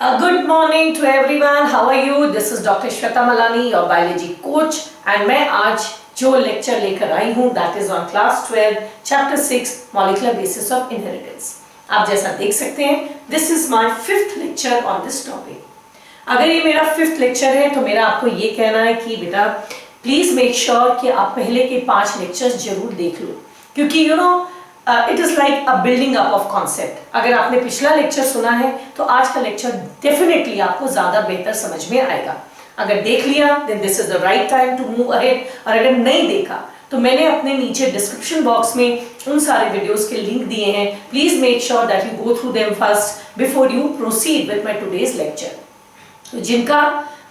Good morning to everyone. How are you? This is Dr. Shweta Malani, your biology coach, and मैं आज जो lecture लेकर आई हूँ that is on class 12, chapter 6, molecular basis of inheritance. आप जैसा देख सकते हैं, this is my 5th lecture on this topic. अगर ये मेरा 5th lecture है तो मेरा आपको ये कहना है कि बेटा प्लीज मेक श्योर कि आप पहले के 5 लेक्चर्स जरूर देख लो, क्योंकि it is like a building up of concept. अगर आपने पिछला लेक्चर सुना है तो आज का लेक्चर डेफिनेटली आपको ज्यादा बेहतर समझ में आएगा. अगर देख लिया then this is the right time to move ahead, और अगर नहीं देखा तो मैंने अपने नीचे डिस्क्रिप्शन बॉक्स में उन सारे वीडियोस के लिंक दिए हैं. Please make sure that you go through them first before you proceed with my today's lecture. तो जिनका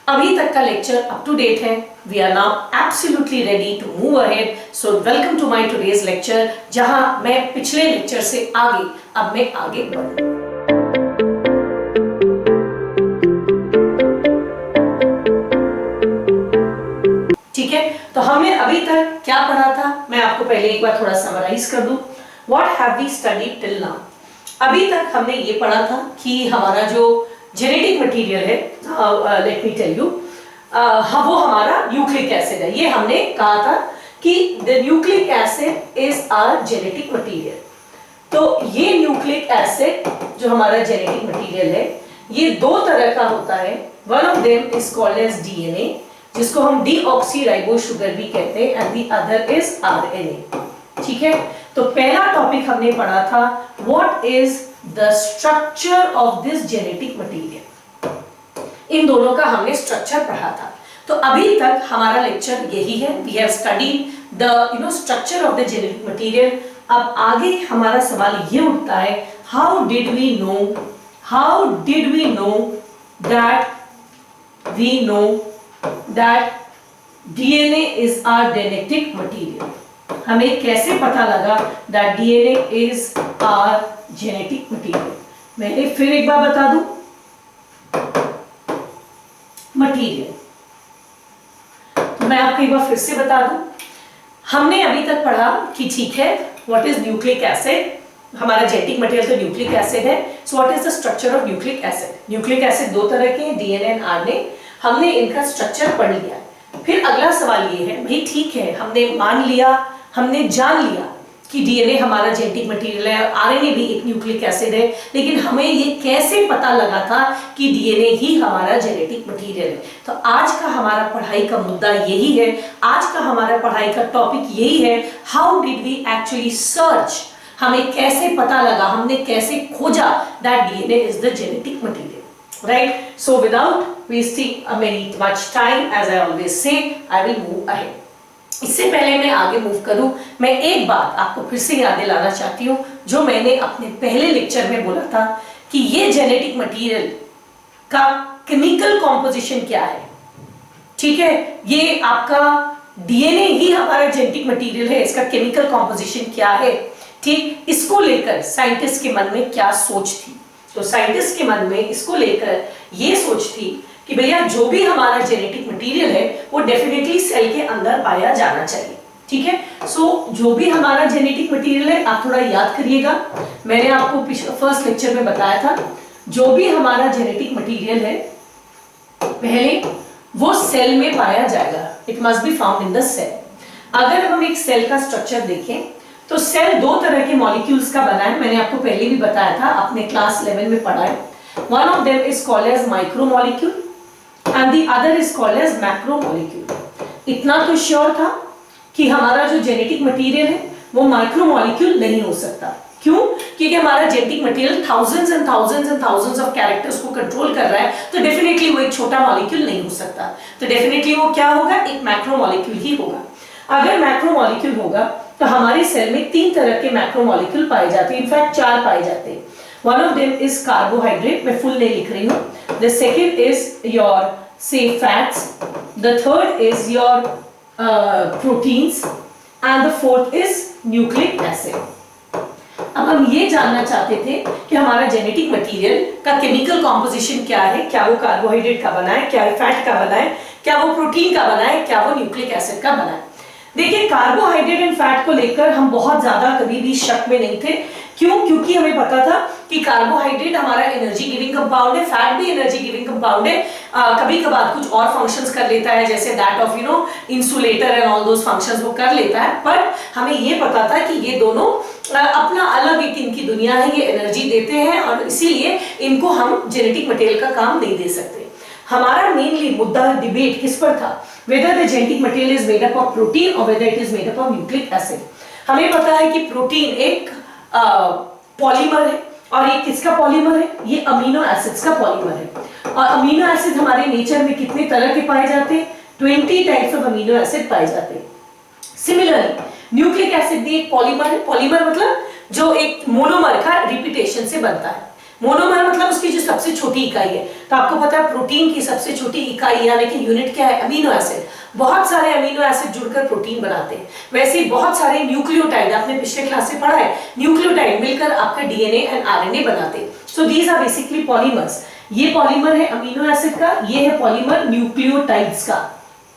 अभी तक का लेक्चर अप टू डेट है, we are now absolutely ready to move ahead. So welcome to my today's lecture, जहां मैं पिछले lecture से आगे अब मैं आगे बढ़ूं. ठीक है, तो हमने अभी तक क्या पढ़ा था, मैं आपको पहले एक बार थोड़ा समराइज कर दूं. What have we studied till now. अभी तक हमने ये पढ़ा था कि हमारा जो जेनेटिक मटेरियल है, लेट मी टेल यू, वो हमारा न्यूक्लिक एसिड है. ये हमने कहा था कि the nucleic acid is our genetic material. तो ये न्यूक्लिक एसिड जो हमारा जेनेटिक मटेरियल है, ये दो तरह का होता है. One of them is called as DNA, जिसको हम डीऑक्सीराइबोस शुगर भी कहते हैं, and the other is RNA. ठीक है, तो पहला टॉपिक हमने पढ़ा था what is the structure of this genetic material. इन दोनों का हमने स्ट्रक्चर पढ़ा था. तो अभी तक हमारा लेक्चर यही है. We have studied the structure of the genetic material. अब आगे हमारा सवाल ये उठता है, how did we know that DNA is our genetic material. हमें कैसे पता लगा that DNA is our genetic material. मैंने फिर एक बार बता दूं, मटेरियल, तो मैं आपको एक बार फिर से बता दूं. हमने अभी तक पढ़ा कि ठीक है, व्हाट इज न्यूक्लिक एसिड. हमारा जेनेटिक मटेरियल तो न्यूक्लिक एसिड है. So what is the structure of nucleic acid. Nucleic acid दो तरह के हैं, डीएनए एंड आरएनए. हमने इनका स्ट्रक्चर पढ़ लिया. फिर अगला सवाल ये है, भाई ठीक है, हमने मान लिया, हमने जान लिया कि डीएनए हमारा जेनेटिक मटेरियल है और आरएनए भी एक न्यूक्लिक एसिड है, लेकिन हमें ये कैसे पता लगा था कि डीएनए ही हमारा जेनेटिक मटेरियल है. तो आज का हमारा पढ़ाई का मुद्दा यही है, आज का हमारा पढ़ाई का टॉपिक यही है, how did we actually search. हमें कैसे पता लगा, हमने कैसे खोजा that DNA is the genetic material. Right, so without wasting much time, as I always say, I will move ahead. इससे पहले मैं आगे मूव करूं, मैं एक बात आपको फिर से याद दिलाना चाहती हूं, जो मैंने अपने पहले लेक्चर में बोला था कि ये जेनेटिक मटेरियल का केमिकल कॉम्पोजिशन क्या है. ठीक है, ये आपका डीएनए ही हमारा जेनेटिक मटेरियल है, इसका केमिकल कॉम्पोजिशन क्या है. ठीक, इसको लेकर साइंटिस्ट के मन में क्या सोच थी. तो साइंटिस्ट के मन में इसको लेकर ये सोच थी कि भैया जो भी हमारा जेनेटिक मटेरियल है वो डेफिनेटली सेल के अंदर पाया जाना चाहिए. ठीक है, सो जो भी हमारा जेनेटिक मटेरियल है, आप थोड़ा याद करिएगा, मैंने आपको फर्स्ट लेक्चर में बताया था, जो भी हमारा जेनेटिक मटेरियल है पहले वो सेल में पाया जाएगा. It must be found in the cell. अगर हम एक सेल का स्ट्रक्चर देखें तो सेल दो तरह के मॉलिक्यूल्स का बना है. मैंने आपको पहले भी बताया था, अपने क्लास 11 में पढ़ा है. One of them is called as micromolecule and the other is called as macromolecule. इतना तो श्योर था कि हमारा जो जेनेटिक मटेरियल है वो माइक्रोमोलिक्यूल नहीं हो सकता. क्यों? क्योंकि हमारा genetic material thousands and thousands and thousands of characters को कंट्रोल कर रहा है, तो डेफिनेटली वो एक छोटा मॉलिक्यूल नहीं हो सकता. तो डेफिनेटली वो क्या होगा, एक मैक्रोमोलिक्यूल ही होगा. अगर मैक्रोमोलिक्यूल होगा तो हमारे सेल में 3 तरह के मैक्रोमोलिक्यूल पाए जाते हैं, इनफैक्ट 4 पाए जाते हैं. One of them is carbohydrate, मैं फुल नहीं लिख रही हूँ. The second is your say fats. The third is your proteins, and the fourth is nucleic acid. अब हम ये जानना चाहते थे कि हमारा जेनेटिक मटेरियल का केमिकल कॉम्पोजिशन क्या है, क्या वो कार्बोहाइड्रेट का बना है, क्या वो फैट का बना है, क्या वो प्रोटीन का बना है, क्या वो न्यूक्लिक एसिड का बना है. देखिए, कार्बोहाइड्रेट एंड फैट को लेकर हम बहुत ज्यादा कभी भी शक में नहीं थे. क्यों? क्योंकि हमें पता था कि कार्बोहाइड्रेट हमारा एनर्जी गिविंग कंपाउंड है, फैट भी एनर्जी गिविंग कंपाउंड है, कभी कभार कुछ और फंक्शंस कर लेता है जैसे that of insulator and all those functions वो कर लेता है, बट हमें ये पता था कि ये दोनों अपना अलग एक इनकी दुनिया है, ये एनर्जी देते हैं और इसीलिए इनको हम जेनेटिक मटेरियल का काम नहीं दे सकते। हमारा मेनली मुद्दा डिबेट किस पर था, whether the genetic material is made up of protein or whether it is made up of nucleic acid। हमें पता है कि प्रोटीन एक पॉलीमर है और ये किसका पॉलीमर है, ये अमीनो एसिड्स का पॉलीमर है। और अमीनो एसिड हमारे नेचर में कितने तरह के पाए जाते हैं, 20 टाइप्स ऑफ अमीनो एसिड पाए जाते हैं। सिमिलरली न्यूक्लिक एसिड भी एक पॉलीमर है, पॉलीमर मतलब जो एक मोनोमर का रिपीटेशन से बनता है। मोनोमर मतलब उसकी जो सबसे छोटी इकाई है, तो आपको पता है प्रोटीन की सबसे छोटी इकाई यानी कि यूनिट क्या है, अमीनो एसिड। बहुत सारे अमीनो एसिड जुड़कर प्रोटीन बनाते हैं, वैसे ही बहुत सारे न्यूक्लियोटाइड, आपने पिछले क्लास से पढ़ा है, न्यूक्लियोटाइड मिलकर आपका डीएनए एंड आरएनए बनाते हैं। So these are basically polymers. ये पॉलीमर है अमीनो एसिड का, ये है पॉलीमर न्यूक्लियोटाइड्स का।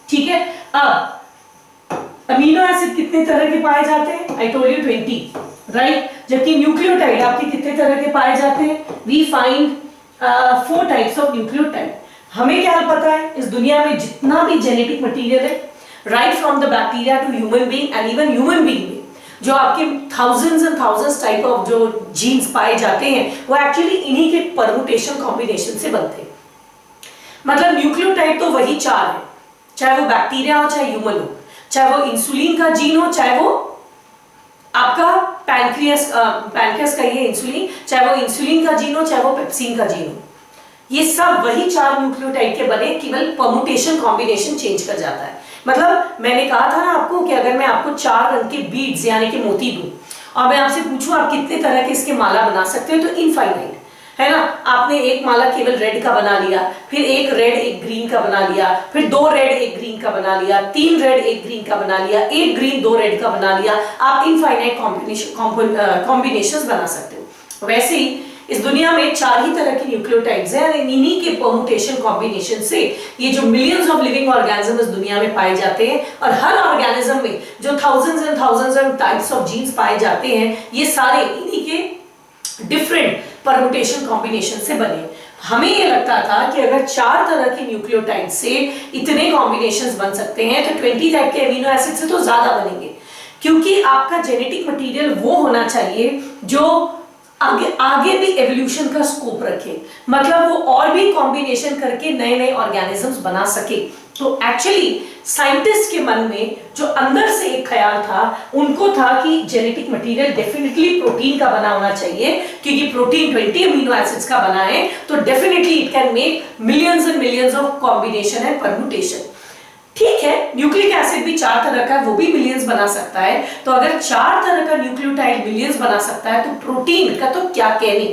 ठीक है, अब अमीनो एसिड कितने तरह के पाए जाते हैं, आई टोल्ड यू 20, राइट। जबकि न्यूक्लियोटाइड आपके कितने तरह के पाए जाते हैं, we find 4 types of nucleotide. हमें क्या पता है, इस दुनिया में जितना भी जेनेटिक मटेरियल है, right from the bacteria to human being and even human being में जो आपके thousands and thousands type of जो जीन्स पाए जाते हैं, वो एक्चुअली इन्हीं के परमुटेशन कॉम्बिनेशन से बनते हैं। मतलब न्यूक्लियोटाइड तो वही 4 है, चाहे वो बैक्टीरिया हो चाहे ह्यूमन हो, चाहे वो इंसुलिन का जीन हो चाहे वो आपका पैनक्रियास का ये इंसुलिन, चाहे वो इंसुलिन का जीन हो चाहे वो पेप्सिन का जीन हो, ये सब वही 4 न्यूक्लियोटाइड के बने, केवल परमुटेशन कॉम्बिनेशन चेंज कर जाता है। मतलब मैंने कहा था ना आपको कि अगर मैं आपको 4 रंग के बीड्स यानी कि मोती दूं और मैं आपसे पूछूं आप कितने तरह के इसके माला बना सकते हो, तो इनफाइनाइट है ना। आपने एक माला केवल रेड का बना लिया, फिर एक रेड एक ग्रीन का बना लिया, फिर 2 रेड एक ग्रीन का बना लिया, 3 रेड एक ग्रीन का बना लिया, 1 ग्रीन 2 रेड का बना लिया, आप इनफाइनाइट कॉम्बिनेशंस बना सकते हो। वैसे ही इस दुनिया में 4 ही तरह के न्यूक्लियोटाइड्स हैं, इन्हीं के परमुटेशन कॉम्बिनेशन से ये जो मिलियंस ऑफ लिविंग ऑर्गेनिज्म इस दुनिया में पाए जाते हैं, और हर ऑर्गेनिज्म में जो thousands and thousands of types of genes पाए जाते हैं, ये सारे इन्हीं के डिफरेंट परमुटेशन कॉम्बिनेशन से बने। हमें ये लगता था कि अगर 4 तरह के न्यूक्लियोटाइड से इतने कॉम्बिनेशंस बन सकते हैं तो 20 टाइप के अमीनो एसिड से तो ज्यादा बनेंगे, क्योंकि आपका जेनेटिक मटेरियल वो होना चाहिए जो आगे भी एवोल्यूशन का स्कोप रखे, मतलब वो और भी कॉम्बिनेशन करके नए नए ऑर्गेनिजम्स बना सके। तो एक्चुअली साइंटिस्ट के मन में जो अंदर से एक ख्याल था, उनको था कि जेनेटिक मटेरियल डेफिनेटली प्रोटीन का बना होना चाहिए, क्योंकि प्रोटीन 20 अमीनो एसिड्स का बना है, तो definitely it can make millions and millions of combination and permutation. ठीक है, न्यूक्लिक एसिड भी 4 तरह का, वो भी मिलियंस बना सकता है, तो अगर 4 तरह का न्यूक्लियोटाइड मिलियंस बना सकता है तो प्रोटीन का तो क्या कहने,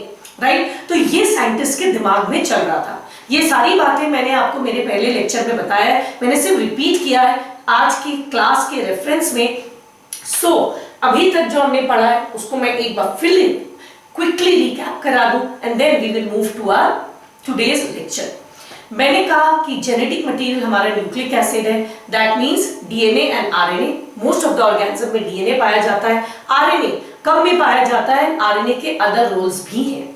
राइट। तो ये साइंटिस्ट के दिमाग में चल रहा था। ये सारी बातें मैंने आपको मेरे पहले लेक्चर में बताया है, मैंने सिर्फ रिपीट किया है आज की क्लास के रेफरेंस में। सो अभी तक जो हमने पढ़ा है उसको मैं एक बार फिर क्विकली रिकैप करा दूं and then we will move to our today's lecture. मैंने कहा कि जेनेटिक मटेरियल हमारा न्यूक्लिक एसिड है, that means DNA and RNA. Most of the organism में डीएनए पाया जाता है, आरएनए कम में पाया जाता है, आरएनए के अदर रोल्स भी हैं।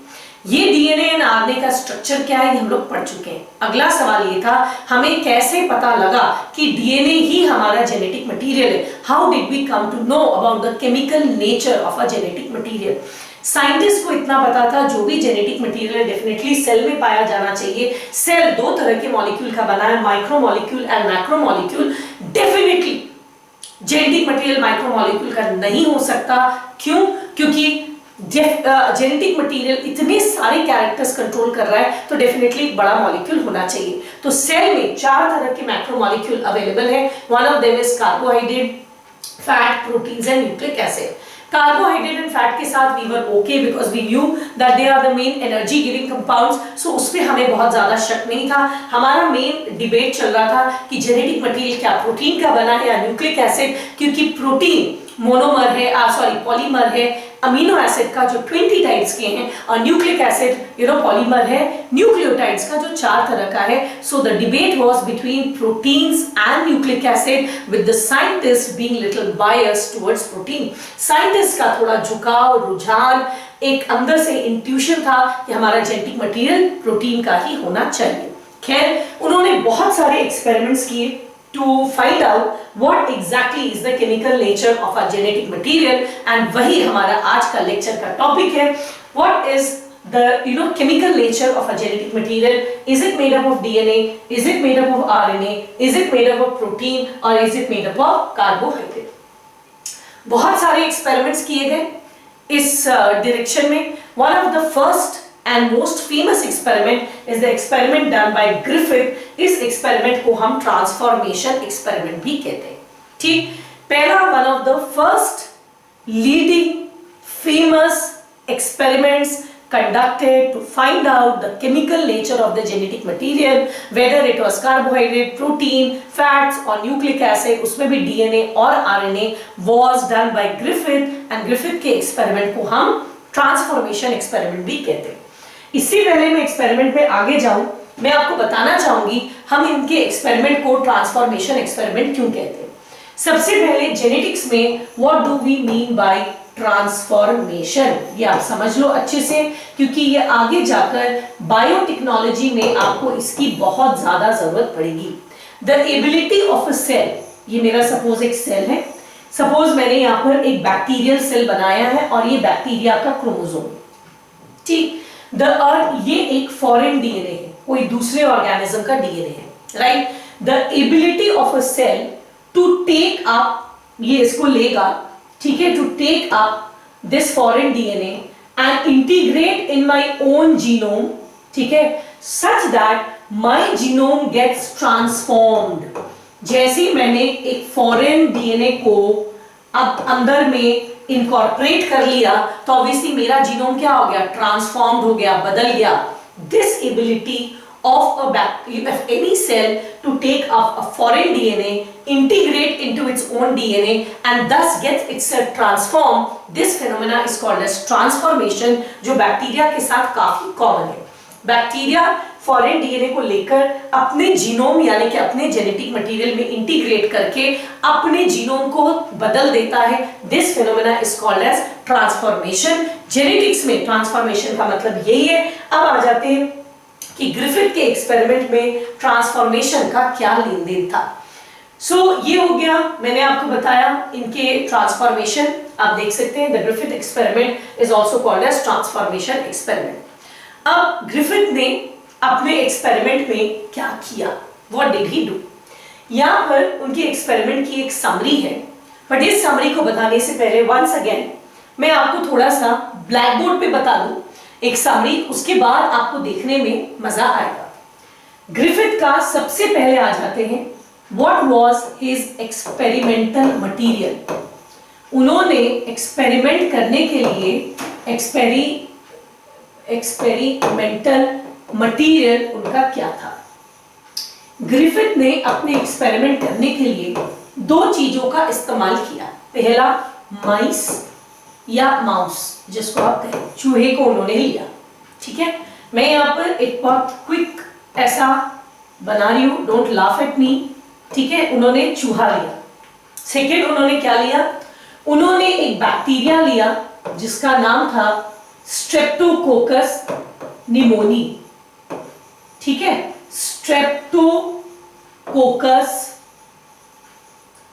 ये डीएनए एंड आरएनए का स्ट्रक्चर क्या है ये हम लोग पढ़ चुके हैं। अगला सवाल ये था हमें कैसे पता लगा कि डीएनए ही हमारा जेनेटिक मटेरियल है, how did we come to know about the chemical nature of a genetic material. Scientist को इतना पता था जो भी जेनेटिक मटेरियल डेफिनेटली सेल में पाया जाना चाहिए। सेल 2 तरह के मॉलिक्यूल का बना है, माइक्रोमॉलिक्यूल and macromolecule. Definitely genetic material माइक्रोमॉलिक्यूल का नहीं हो सकता, क्यों? क्योंकि जेनेटिक मटेरियल इतने सारे कैरेक्टर्स कंट्रोल कर रहा है, तो डेफिनेटली एक बड़ा मॉलिक्यूल होना चाहिए। तो सेल में 4 तरह के मैक्रोमॉलिक्यूल अवेलेबल है। One of them is carbohydrate, fat, proteins and nucleic acid. Carbohydrate and fat के साथ we were okay because we knew that they are the main energy giving compounds, so उस पे हमें बहुत ज्यादा शक नहीं था। हमारा मेन डिबेट चल रहा था कि जेनेटिक मटेरियल क्या प्रोटीन का बना है या न्यूक्लिक एसिड, क्योंकि प्रोटीन मोनोमर है, पॉलीमर है, अमीनो एसिड का जो 20 टाइप्स के हैं, और न्यूक्लिक एसिड पॉलीमर है न्यूक्लियोटाइड्स का जो 4 तरह का है. So the debate was between proteins and nucleic acid with the scientist being little biased towards protein. Scientist का थोड़ा झुकाव, रुझान, एक अंदर से इंट्यूशन था कि हमारा जेनेटिक मटेरियल प्रोटीन का ही होना चाहिए. खैर, उन्होंने बहुत सारे एक्सपेरिमेंट्स किए to find out what exactly is the chemical nature of our genetic material, and वही हमारा आज का लेक्चर का टॉपिक है. What is the chemical nature of a genetic material? Is it made up of DNA? Is it made up of RNA? Is it made up of protein? or is it made up of carbohydrate? बहुत सारे experiments किए गए इस direction में. One of the first and most famous experiment is the experiment done by Griffith. इस experiment को हम transformation experiment भी कहते हैं. ठीक, पहला one of the first leading famous experiments conducted to find out the chemical nature of the genetic material, whether it was carbohydrate, protein, fats or nucleic acid, उसमें भी DNA और RNA, was done by Griffith, and Griffith के experiment को हम transformation experiment भी कहते हैं. इससे पहले मैं एक्सपेरिमेंट में आगे जाऊं, मैं आपको बताना चाहूंगी हम इनके एक्सपेरिमेंट को ट्रांसफॉर्मेशन एक्सपेरिमेंट क्यों कहते हैं. सबसे पहले जेनेटिक्स में what do we mean by transformation, ये आप समझ लो अच्छे से, क्योंकि ये आगे जाकर बायोटेक्नोलॉजी में आपको इसकी बहुत ज्यादा जरूरत पड़ेगी. The ability of a cell, ये मेरा सपोज एक सेल है, सपोज मैंने यहाँ पर एक बैक्टीरियल सेल बनाया है और ये बैक्टीरिया का क्रोमोसोम. ठीक, ये एक फॉरेन डीएनए है, कोई दूसरे ऑर्गेनिज्म का डीएनए है, right. The ability of a cell to take up, ये इसको लेगा, ठीक है, to take up this foreign DNA and integrate in my own genome, ठीक है, such that my genome gets transformed. जैसे मैंने एक फॉरेन डीएनए को अब अंदर में इनकॉर्पोरेट कर लिया तो ऑब्वियसली मेरा जीनोम क्या हो गया, ट्रांसफॉर्म्ड हो गया, बदल गया. This ability of any cell to take up a foreign DNA, integrate into its own DNA and thus gets itself transformed, this phenomena is called as transformation, जो बैक्टीरिया के साथ काफी कॉमन है. बैक्टीरिया फॉरेन डीएनए को लेकर अपने genome यानी कि अपने जेनेटिक मटेरियल में इंटीग्रेट करके अपने जीनोम को बदल देता है. This phenomena is called as transformation. Genetics में ट्रांसफॉर्मेशन का मतलब यही है. अब आ जाते हैं कि ग्रिफिथ के एक्सपेरिमेंट में ट्रांसफॉर्मेशन का क्या लेन देन था. ये हो गया, मैंने आपको बताया इनके ट्रांसफॉर्मेशन. आप देख सकते हैं the Griffith experiment is also called as transformation experiment. अब ग्रिफिथ ने अपने एक्सपेरिमेंट में क्या किया, व्हाट डिड ही डू. यहाँ पर उनके एक्सपेरिमेंट की एक समरी है, बट इस समरी को बताने से पहले वंस अगेन मैं आपको थोड़ा सा ब्लैक बोर्ड पे बता दूं एक समरी, उसके बाद आपको देखने में मजा आएगा. ग्रिफिथ का सबसे पहले आ जाते हैं what was his experimental material. उन्होंने एक्सपेरिमेंट करने के लिए एक्सपेरिमेंटल मटेरियल उनका क्या था. ग्रिफिथ ने अपने एक्सपेरिमेंट करने के लिए 2 चीजों का इस्तेमाल किया. पहला माइस या माउस, जिसको आप कहें, चूहे को उन्होंने लिया. ठीक है, मैं यहाँ पर एक बहुत क्विक ऐसा बना रही हूं, डोंट लाफ एट मी. ठीक है, उन्होंने चूहा लिया. सेकेंड उन्होंने क्या लिया, उन्होंने एक बैक्टीरिया लिया जिसका नाम था स्ट्रेप्टोकोकस निमोनी. ठीक है, स्ट्रेप्टोकोकस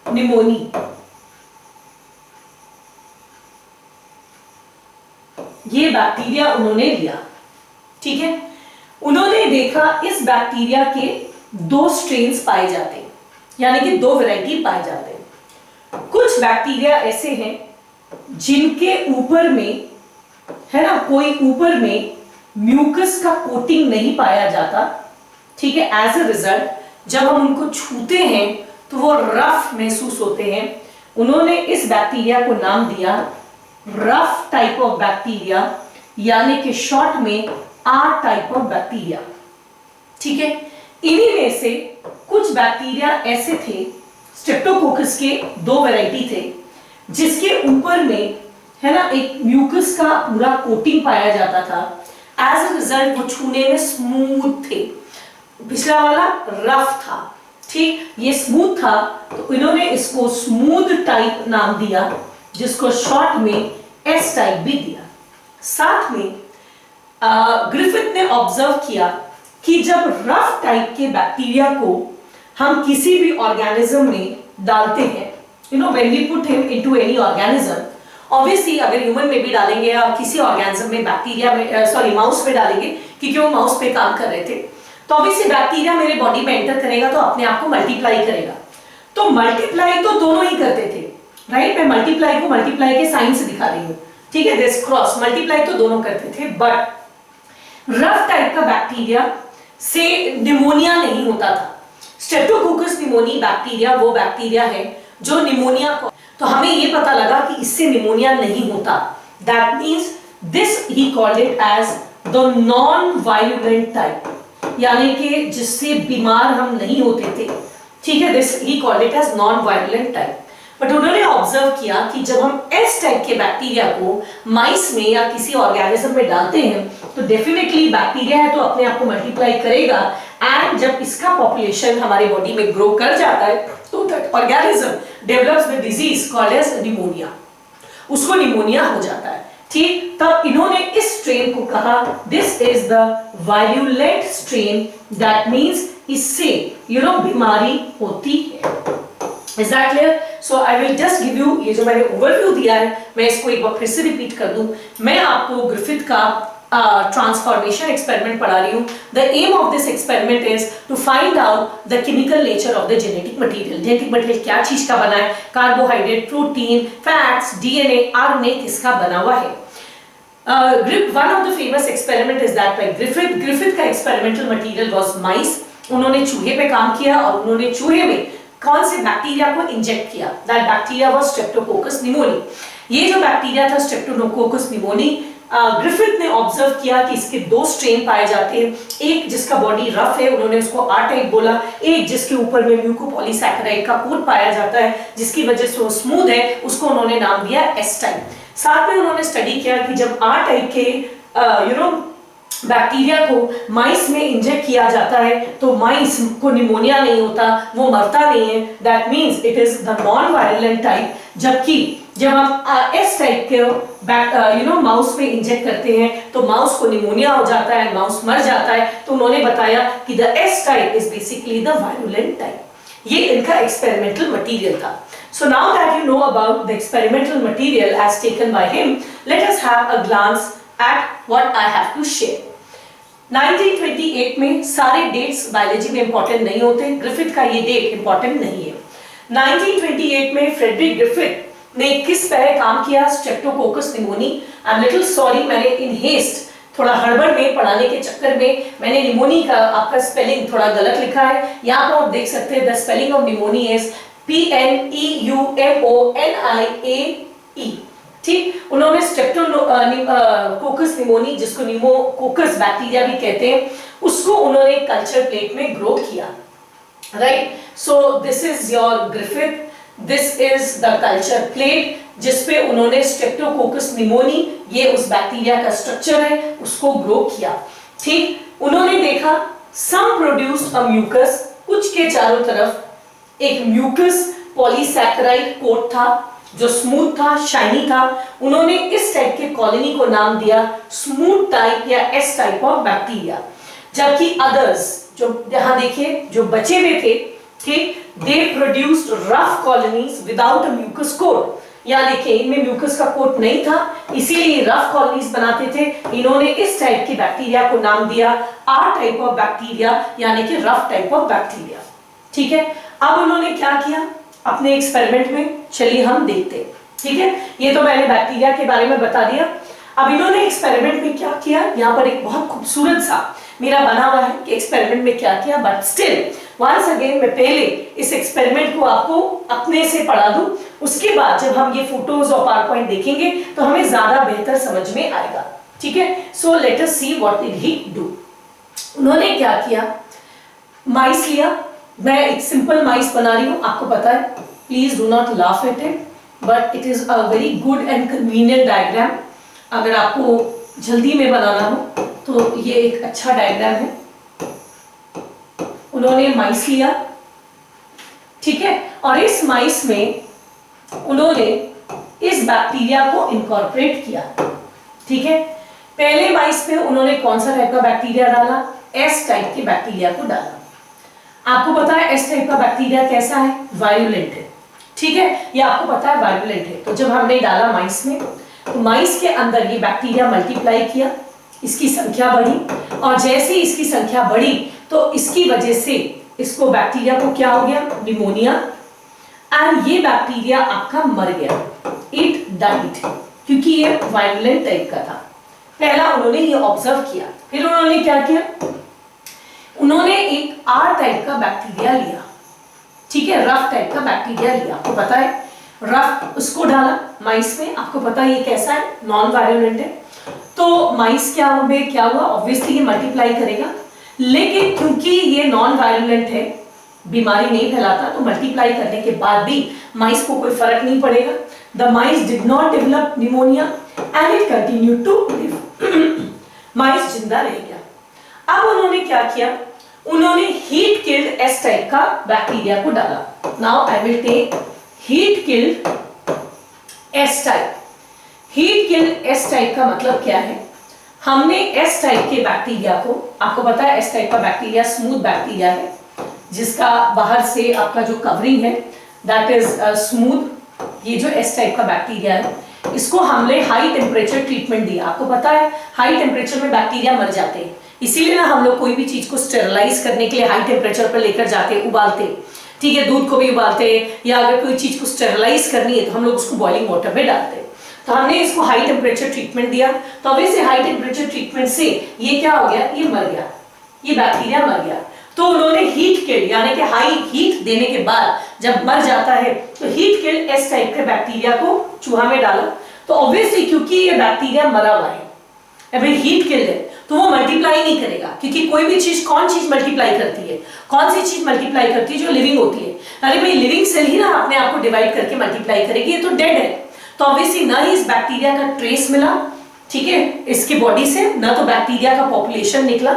निमोनी. ये बैक्टीरिया उन्होंने लिया. ठीक है, उन्होंने देखा इस बैक्टीरिया के 2 स्ट्रेन्स पाए जाते हैं, यानी कि 2 वैरायटी पाए जाते हैं. कुछ बैक्टीरिया ऐसे हैं जिनके ऊपर में है ना, कोई ऊपर में म्यूकस का कोटिंग नहीं पाया जाता. ठीक है, एज अ रिजल्ट जब हम उनको छूते हैं तो वो रफ महसूस होते हैं. उन्होंने इस बैक्टीरिया को नाम दिया रफ टाइप ऑफ बैक्टीरिया, यानी कि शॉर्ट में आर टाइप ऑफ बैक्टीरिया. ठीक है, इन्हीं में से कुछ बैक्टीरिया ऐसे थे, स्ट्रेप्टोकोकस के 2 वैरायटी थे, जिसके ऊपर में है ना, एक म्यूकस का पूरा कोटिंग पाया जाता था। एज अ रिजल्ट वो छूने में स्मूथ थे, पिछला वाला रफ था, ठीक, ये स्मूथ था, तो इन्होंने इसको स्मूथ टाइप नाम दिया, जिसको शॉर्ट में एस टाइप भी दिया। साथ में ग्रिफिथ ने ऑब्जर्व किया कि जब रफ टाइप के बैक्टीरिया को हम किसी भी ऑर्गेनिज्म में डालते हैं, when we put him into any organism, obviously अगर ह्यूमन में भी डालेंगे या किसी ऑर्गेनिज्म में, बैक्टीरिया में, माउस में डालेंगे, क्योंकि वो माउस पे काम कर रहे थे, तो ऑब्वियसली बैक्टीरिया मेरे बॉडी में एंटर करेगा तो अपने आप को मल्टीप्लाई करेगा। तो मल्टीप्लाई तो दोनों ही करते थे, राइट, मैं मल्टीप्लाई को मल्टीप्लाई के साइन से दिखा रही हूँ, ठीक है, दिस क्रॉस, मल्टीप्लाई तो दोनों करते थे, बट रफ टाइप का बैक्टीरिया से निमोनिया नहीं होता था। स्ट्रेप्टोकोकस निमोनी बैक्टीरिया वो बैक्टीरिया है जो निमोनिया को, तो हमें ये पता लगा कि इससे निमोनिया नहीं होता। That means this he called it as the non violent type, यानी कि जिससे बीमार हम नहीं होते थे, ठीक है, this he called it as non violent type. But उन्होंने ऑब्जर्व किया कि जब हम एस टाइप के बैक्टीरिया को माइस में या किसी ऑर्गेनिज्म में डालते हैं, तो डेफिनेटली बैक्टीरिया है तो अपने आप को मल्टीप्लाई करेगा, एंड जब इसका पॉपुलेशन हमारे बॉडी में ग्रो कर जाता है तो that organism develops the disease called as pneumonia, उसको निमोनिया हो जाता है, ठीक। तब इन्होंने इस स्ट्रेन को कहा this is the violent strain, that means इससे बीमारी होती है। Is that clear? So I will just give you, ये जो मैंने ओवरव्यू दिया है, मैं इसको एक बार फिर से रिपीट कर दूं। मैं आपको ग्रिफिथ का ट्रांसफॉर्मेशन एक्सपेरिमेंट पढ़ा रही हूँ। The aim of this experiment is to find out the chemical nature of the genetic material. Genetic material क्या चीज का बना है, carbohydrate, protein, fats, DNA, RNA किसका बना हुआ है। One of the famous experiment is that by Griffith. Griffith का experimental material was mice. उन्होंने चूहे पे काम किया और उन्होंने चूहे में कौन से बैक्टीरिया को इंजेक्ट किया, that bacteria was Streptococcus pneumoniae. ये जो बैक्टीरिया था स्ट्रेप्टोकोकस निमोनी, ग्रिफिथ ने ऑब्जर्व किया कि इसके दो स्ट्रेन पाए जाते हैं, एक जिसका बॉडी रफ है, उन्होंने उसको आर टाइप बोला, एक जिसके ऊपर में म्यूकोपॉलीसैकेराइड का कोट पाया जाता है, जिसकी वजह से वो स्मूथ है, उसको उन्होंने नाम दिया एस टाइप। साथ में उन्होंने स्टडी किया कि जब आर टाइप के बैक्टीरिया को माइस में इंजेक्ट किया जाता है तो माइस को निमोनिया नहीं होता, वो मरता नहीं है, that means it is the non violent type. जबकि जब हम एस टाइप के माउस पे इंजेक्ट करते हैं तो माउस को निमोनिया हो जाता है, माउस मर जाता है। तो उन्होंने बताया कि the S type is basically the violent type. ये इनका एक्सपेरिमेंटल मटेरियल था। So now that you know about the experimental material as taken by him, let us have a glance at what I have to share. 1928 में सारे dates biology में important नहीं होते, Griffith का ये डेट इंपॉर्टेंट नहीं है। 1928 में फ्रेडरिक ग्रिफिथ ने किस पे काम किया, Streptococcus pneumoniae. I am little sorry, मैंने इन हेस्ट थोड़ा हड़बड़ में पढ़ाने के चक्कर में मैंने निमोनी का आपका स्पेलिंग थोड़ा गलत लिखा है। यहाँ पर आप देख सकते हैं the spelling of pneumoniae is PNEUMONIAE, ठीक। उन्होंने स्ट्रेप्टोकोकस निमोनी, जिसको न्यूमोकोकस बैक्टीरिया भी कहते हैं, उसको उन्होंने कल्चर प्लेट में ग्रो किया, right. So this is your Griffith, this is the culture plate जिसपे उन्होंने स्ट्रेप्टोकोकस निमोनी, ये उस बैक्टीरिया का स्ट्रक्चर है, उसको ग्रो किया, ठीक। उन्होंने देखा सम प्रोड्यूस्ड अ म्यूकस, कुछ के चारों तरफ एक म्यूकस पॉलीसैकेराइड कोट था जो स्मूथ था, शाइनी था। उन्होंने इस टाइप के कॉलोनी को नाम दिया स्मूथ टाइप या एस टाइप ऑफ बैक्टीरिया। जबकि अदर्स, जो यहां देखिए जो बचे हुए थे, ठीक, they produced rough colonies without a mucus coat. यहाँ देखिए इनमें म्यूकस का कोट नहीं था, इसीलिए रफ कॉलोनीज बनाते थे। इन्होंने इस टाइप की बैक्टीरिया को नाम दिया आर टाइप ऑफ बैक्टीरिया, यानी कि रफ टाइप ऑफ बैक्टीरिया, ठीक है। अब उन्होंने क्या किया अपने एक्सपेरिमेंट में, चलिए हम देखते हैं, ठीक है। ये तो मैंने बैक्टीरिया के बारे में बता दिया। अब इन्होंने एक्सपेरिमेंट में क्या किया, यहाँ पर एक बहुत खूबसूरत सा मेरा बना हुआ है कि एक्सपेरिमेंट में क्या किया, बट स्टिल वंस अगेन मैं पहले इस एक्सपेरिमेंट को आपको अपने से पढ़ा दूं, उसके बाद जब हम ये फोटोज और पावर पॉइंट देखेंगे तो हमें ज्यादा बेहतर समझ में आएगा, ठीक है। So let us see what did he do. उन्होंने क्या किया, माइस लिया, मैं एक सिंपल माइस बना रही हूं, आपको पता है, please do not laugh at it. But it is a very good and convenient diagram. अगर आपको जल्दी में बनाना हो तो ये एक अच्छा डायग्राम है। उन्होंने माइस लिया, ठीक है, और इस माइस में उन्होंने इस बैक्टीरिया को इनकॉर्पोरेट किया, ठीक है। पहले माइस में उन्होंने कौन सा टाइप का बैक्टीरिया डाला? एस टाइप के बैक्टीरिया को डाला। आपको पता है एस टाइप का बैक्टीरिया कैसा है? वायरुलेंट है, ठीक है, ये आपको पता है वायरुलेंट है। तो जब हमने डाला माइस में, तो माइस के अंदर ये बैक्टीरिया मल्टीप्लाई किया, इसकी संख्या बढ़ी, और जैसे इसकी संख्या बढ़ी तो इसकी वजह से इसको बैक्टीरिया को क्या हो गया? निमोनिया, एंड ये बैक्टीरिया आपका मर गया, इट डाइड, क्योंकि ये वायरुलेंट टाइप का था। पहला उन्होंने ये ऑब्जर्व किया। फिर उन्होंने क्या किया? उन्होंने एक आर टाइप का बैक्टीरिया लिया, ठीक है, रफ टाइप का बैक्टीरिया लिया। आपको पता है रफ, उसको डाला माइस में। आपको पता है ये कैसा है? नॉन वायरुलेंट है। तो माइस क्या हुआ? ऑब्वियसली ये मल्टीप्लाई करेगा, लेकिन क्योंकि ये नॉन वायरुलेंट है, बीमारी नहीं फैलाता, तो मल्टीप्लाई करने के बाद भी माइस को कोई फर्क नहीं पड़ेगा। The mice did not develop pneumonia and it continued to live. Mice जिंदा रह गया। अब उन्होंने क्या किया? उन्होंने हीट किल्ड एस टाइप का बैक्टीरिया को डाला। Now I will take heat killed S type. Heat killed S type का मतलब क्या है? हमने एस टाइप के बैक्टीरिया को, आपको पता है एस टाइप का बैक्टीरिया स्मूथ बैक्टीरिया है, जिसका बाहर से आपका जो कवरिंग है दैट इज स्मूथ। ये जो एस टाइप का बैक्टीरिया है, इसको हमने हाई टेम्परेचर ट्रीटमेंट दिया। आपको पता है हाई टेम्परेचर में बैक्टीरिया मर जाते हैं, इसीलिए ना हम लोग कोई भी चीज को स्टेरलाइज करने के लिए हाई टेम्परेचर पर लेकर जाते हैं, उबालते, ठीक है, दूध को भी उबालते हैं, या अगर कोई चीज को स्टेरलाइज करनी है तो हम लोग उसको बॉइलिंग वाटर में डालते हैं। तो हमने इसको हाई टेम्परेचर ट्रीटमेंट दिया, तो अब इसे हाई टेम्परेचर ट्रीटमेंट से ये क्या हो गया? ये मर गया, ये बैक्टीरिया मर गया। तो उन्होंने हीट किल्ड, यानी कि हाई हीट देने के बाद जब मर जाता है तो हीट किल्ड एस टाइप के बैक्टीरिया को चूहा में डाला। तो ऑब्वियसली क्योंकि ये बैक्टीरिया मरा हुआ है, अभी हीट किल्ड है, तो वो मल्टीप्लाई नहीं करेगा, क्योंकि कोई भी चीज, कौन चीज मल्टीप्लाई करती है? कौन सी चीज मल्टीप्लाई करती है? जो लिविंग होती है। अरे भाई लिविंग सेल ही ना अपने आप को डिवाइड करके मल्टीप्लाई करेगी, ये तो डेड है। तो ऑब्वियसली ना ही इस बैक्टीरिया का ट्रेस मिला, ठीक है, इसकी बॉडी से, ना तो बैक्टीरिया का पॉपुलेशन निकला,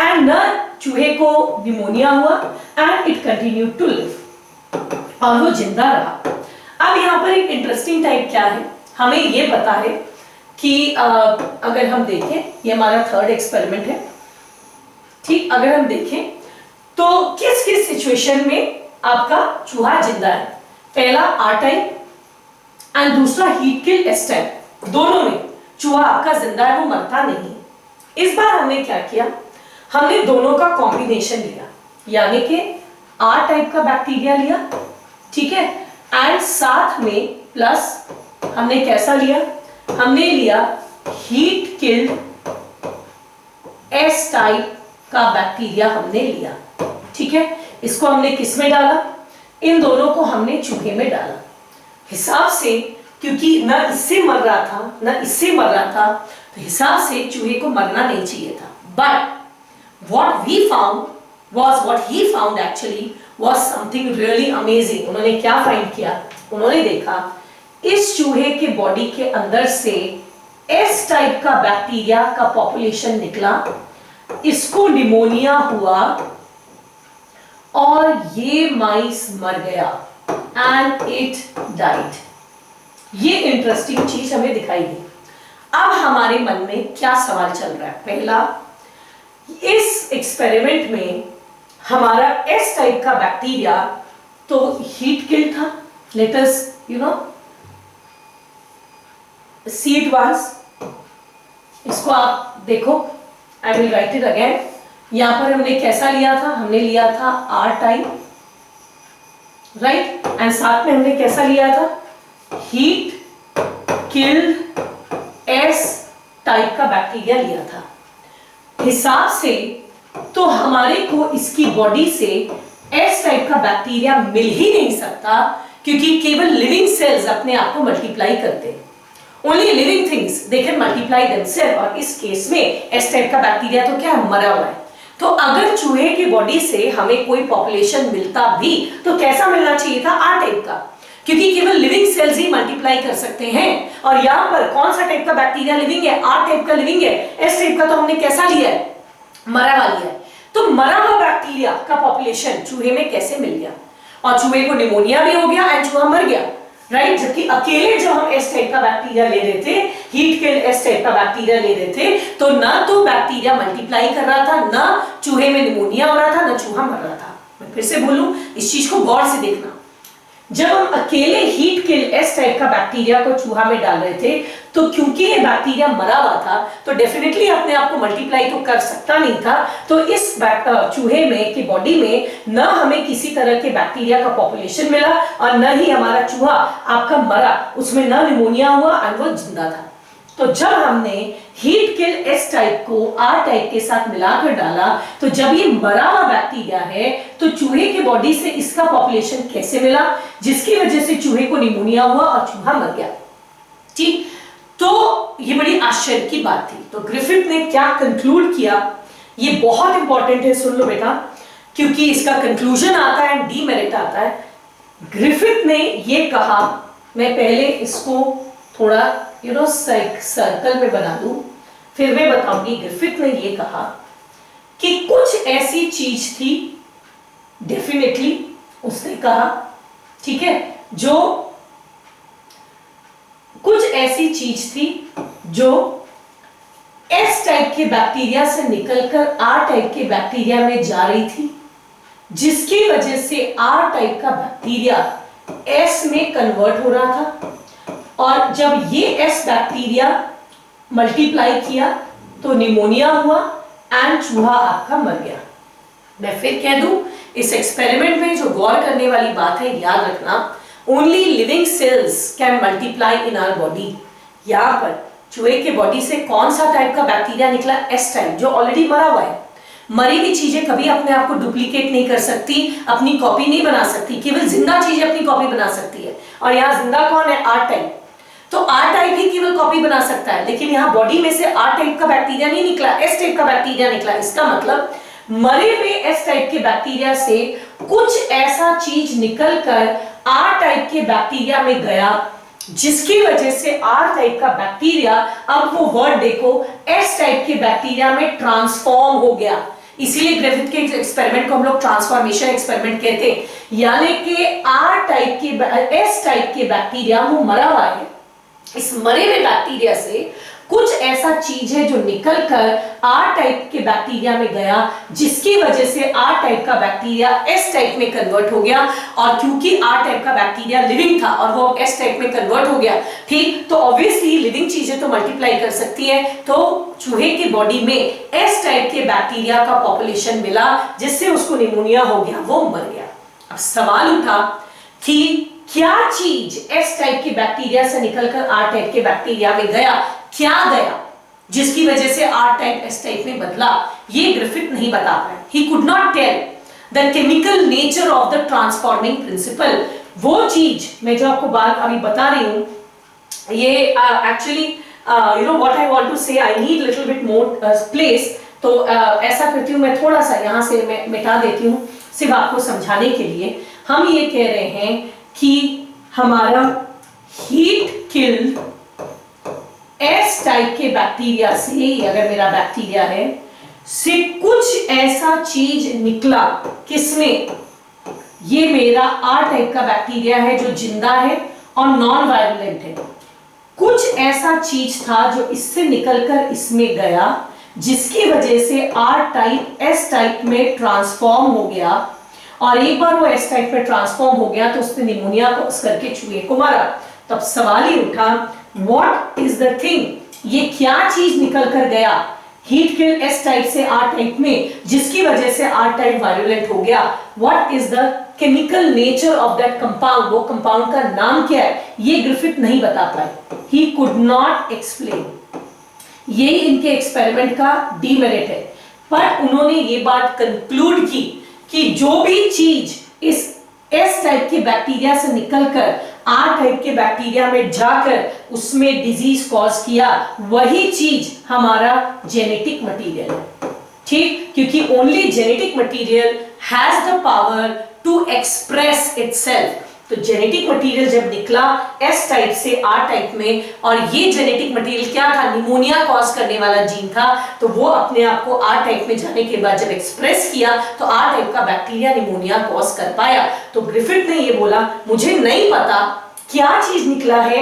एंड ना चूहे को निमोनिया हुआ, and it continued to live, और वो जिंदा रहा। अब यहाँ पर एक इंटरेस्टिंग टाइप क्या है? हमें ये पता है कि अगर हम देखें, ये हमारा थर्ड एक्सपेरिमेंट है, ठीक, अगर हम देखें तो किस किस सिचुएशन में आपका चूहा जिंदा है? पहला आर टाइप एंड दूसरा हीट किल्ड एस टाइप, दोनों में चूहा आपका जिंदा है, वो मरता नहीं। इस बार हमने क्या किया? हमने दोनों का कॉम्बिनेशन लिया, यानी कि आर टाइप का बैक्टीरिया लिया, ठीक है, एंड साथ में प्लस हमने कैसा लिया? हमने लिया हीट किल्ड एस टाइप का बैक्टीरिया हमने लिया, ठीक है। इसको हमने किस में डाला? इन दोनों को हमने चूहे में डाला। हिसाब से, क्योंकि ना इससे मर रहा था ना इससे मर रहा था, तो हिसाब से चूहे को मरना नहीं चाहिए था। But what he found actually was something really amazing। उन्होंने क्या फाइंड किया? उन्होंने देखा इस चूहे के बॉडी के अंदर से एस टाइप का बैक्टीरिया का पॉपुलेशन निकला, इसको निमोनिया हुआ, और ये माइस मर गया, एंड इट डाइड। ये इंटरेस्टिंग चीज हमें दिखाई दी। अब हमारे मन में क्या सवाल चल रहा है? पहला, इस एक्सपेरिमेंट में हमारा एस टाइप का बैक्टीरिया तो हीट किल्ड था, let us see it was. इसको आप देखो, I will write it again. यहां पर हमने कैसा लिया था? हमने लिया था आर टाइप, राइट, एंड साथ में हमने कैसा लिया था? हीट किल्ड एस टाइप का बैक्टीरिया लिया था। हिसाब से तो हमारे को इसकी बॉडी से एस टाइप का बैक्टीरिया मिल ही नहीं सकता, क्योंकि केवल लिविंग सेल्स अपने आप को मल्टीप्लाई करते हैं। Only living things they can multiply themselves, और इस केस में एस टाइप का बैक्टीरिया तो क्या है? मरा हुआ है। तो अगर चूहे की बॉडी से हमें कोई पॉपुलेशन मिलता भी तो कैसा मिलना चाहिए था? आर टाइप का, क्योंकि केवल लिविंग सेल्स ही मल्टीप्लाई कर सकते हैं। और यहाँ पर कौन सा टाइप का बैक्टीरिया लिविंग है? आर टाइप का लिविंग है। एस टाइप का तो हमने कैसा लिया है? मरा हुआ लिया है। तो मरा हुआ बैक्टीरिया का पॉपुलेशन चूहे में कैसे मिल गया? और चूहे को निमोनिया भी हो गया एंड चूहा मर गया, राइट? जबकि अकेले जो हम एस टाइप का बैक्टीरिया ले रहे थे, हीट किल एस टाइप का बैक्टीरिया ले रहे थे, तो ना तो बैक्टीरिया मल्टीप्लाई कर रहा था, ना चूहे में निमोनिया हो रहा था, ना चूहा मर रहा था। मैं फिर से बोलूं, इस चीज को गौर से देखना। जब हम अकेले हीट किल एस टाइप का बैक्टीरिया को चूहा में डाल रहे थे, तो क्योंकि ये बैक्टीरिया मरा हुआ था, तो डेफिनेटली अपने आप को मल्टीप्लाई तो कर सकता नहीं था। तो इस चूहे में की बॉडी में न हमें किसी तरह के बैक्टीरिया का पॉपुलेशन मिला और न ही हमारा चूहा आपका मरा, उसमें न निमोनिया हुआ और वो जिंदा था। तो जब हमने हीट किल एस टाइप को आर टाइप के साथ मिलाकर डाला, तो जब ये मरा हुआ बैक्टीरिया है, तो चूहे के बॉडी से इसका पॉपुलेशन कैसे मिला, जिसकी वजह से चूहे को निमोनिया हुआ और चूहा मर गया। ठीक, तो ये बड़ी आश्चर्य की बात थी। तो ग्रिफिथ ने क्या कंक्लूड किया, ये बहुत इंपॉर्टेंट है, सुन लो बेटा, क्योंकि इसका कंक्लूजन आता है एंड डीमेरिट आता है। ग्रिफिथ ने ये कहा, मैं पहले इसको थोड़ा सर्कल में बना दूं, फिर मैं बताऊंगी। ग्रिफिथ ने ये कहा कि कुछ ऐसी चीज थी, डेफिनेटली उसने कहा, ठीक है, जो कुछ ऐसी चीज थी जो एस टाइप के बैक्टीरिया से निकलकर आर टाइप के बैक्टीरिया में जा रही थी, जिसकी वजह से आर टाइप का बैक्टीरिया एस में कन्वर्ट हो रहा था। और जब ये एस बैक्टीरिया मल्टीप्लाई किया तो निमोनिया हुआ एंड चूहा आपका मर गया। मैं फिर कह दूं, इस एक्सपेरिमेंट में जो गौर करने वाली बात है, याद रखना, only living cells can multiply in our body. यहाँ पर चूहे के बॉडी से कौन सा टाइप का बैक्टीरिया निकला? एस टाइप, जो ऑलरेडी मरा हुआ है। मरी हुई चीजें कभी अपने आप को डुप्लीकेट नहीं कर सकती, अपनी कॉपी नहीं बना सकती, केवल जिंदा चीजें अपनी कॉपी बना सकती है। और यहाँ जिंदा कौन है? R type. तो आर टाइप ही केवल कॉपी बना सकता है, लेकिन यहाँ बॉडी में से आर टाइप का बैक्टीरिया नहीं निकला, एस टाइप का बैक्टीरिया निकला। इसका मतलब मरे हुए एस टाइप के बैक्टीरिया से कुछ ऐसा चीज निकलकर आर टाइप के बैक्टीरिया में गया, जिसकी वजह से आर टाइप का बैक्टीरिया, अब वो वर्ड देखो, एस टाइप के बैक्टीरिया में ट्रांसफॉर्म हो गया। इसीलिए ग्रिफिथ के एक्सपेरिमेंट को हम लोग ट्रांसफॉर्मेशन एक्सपेरिमेंट कहते हैं। यानी कि आर टाइप के एस टाइप के बैक्टीरिया वो मरा हुआ है, इस मरे हुए बैक्टीरिया से कुछ ऐसा चीज है जो निकलकर आर टाइप के बैक्टीरिया में गया, जिसकी वजह से आर टाइप का बैक्टीरिया एस टाइप में कन्वर्ट हो गया। और क्योंकि आर टाइप का बैक्टीरिया लिविंग था और वो एस टाइप में कन्वर्ट हो गया, ठीक, तो ऑब्वियसली लिविंग चीजें तो मल्टीप्लाई कर सकती है। तो चूहे की बॉडी में एस टाइप के बैक्टीरिया का पॉपुलेशन मिला, जिससे उसको निमोनिया हो गया, वो मर गया। अब सवाल उठा कि क्या चीज एस टाइप के बैक्टीरिया से निकलकर आर टाइप के बैक्टीरिया में गया, क्या गया, जिसकी वजह से आर टाइप एस टाइप में बदला? ये ग्रिफिथ नहीं बता पाए। He could not tell the chemical nature of the transforming principle. वो चीज मैं जो आपको बात अभी बता रही हूं, ये actually what I want to say, I need little bit more place. तो ऐसा करती हूं, मैं थोड़ा सा यहां से मैं मिटा देती हूं, सिर्फ आपको समझाने के लिए। हम ये कह रहे हैं कि हमारा हीट किल्ड एस टाइप के बैक्टीरिया से, अगर मेरा बैक्टीरिया है, से कुछ ऐसा चीज निकला, किसमें? ये मेरा आर टाइप का बैक्टीरिया है जो जिंदा है और नॉन वायलेंट है। कुछ ऐसा चीज था जो इससे निकलकर इसमें गया, जिसकी वजह से आर टाइप एस टाइप में ट्रांसफॉर्म हो गया। और एक बार वो एस टाइप में ट्रांसफॉर्म हो गया तो उसने निमोनिया कॉज करके चूहे को मारा। तब सवाल ही उठा, व्हाट इज द थिंग? ये क्या चीज निकल कर गया हीट किल एस टाइप से आर टाइप में, जिसकी वजह से आर टाइप वायलेंट हो गया? What is the chemical nature of that compound? वो कंपाउंड का नाम क्या है? ये ग्रिफिथ नहीं बता पाए। He could not explain. ये इनके एक्सपेरिमेंट का डीमेरिट है। पर उन्होंने ये बात कंक्लूड की कि जो भी चीज इस एस टाइप के बैक्टीरिया से निकलकर आर टाइप के बैक्टीरिया में जाकर उसमें डिजीज कॉज किया, वही चीज हमारा जेनेटिक मटेरियल है। ठीक, क्योंकि only genetic material has the power to express itself. तो तो जेनेटिक मटेरियल जब निकला एस टाइप से आर टाइप में, और ये जेनेटिक मटेरियल क्या था, निमोनिया कॉज करने वाला जीन था, तो वो अपने आप को आर टाइप में जाने के बाद जब एक्सप्रेस किया तो आर टाइप का बैक्टीरिया निमोनिया कॉज कर पाया। तो ग्रिफिथ ने ये बोला मुझे नहीं पता क्या चीज निकला है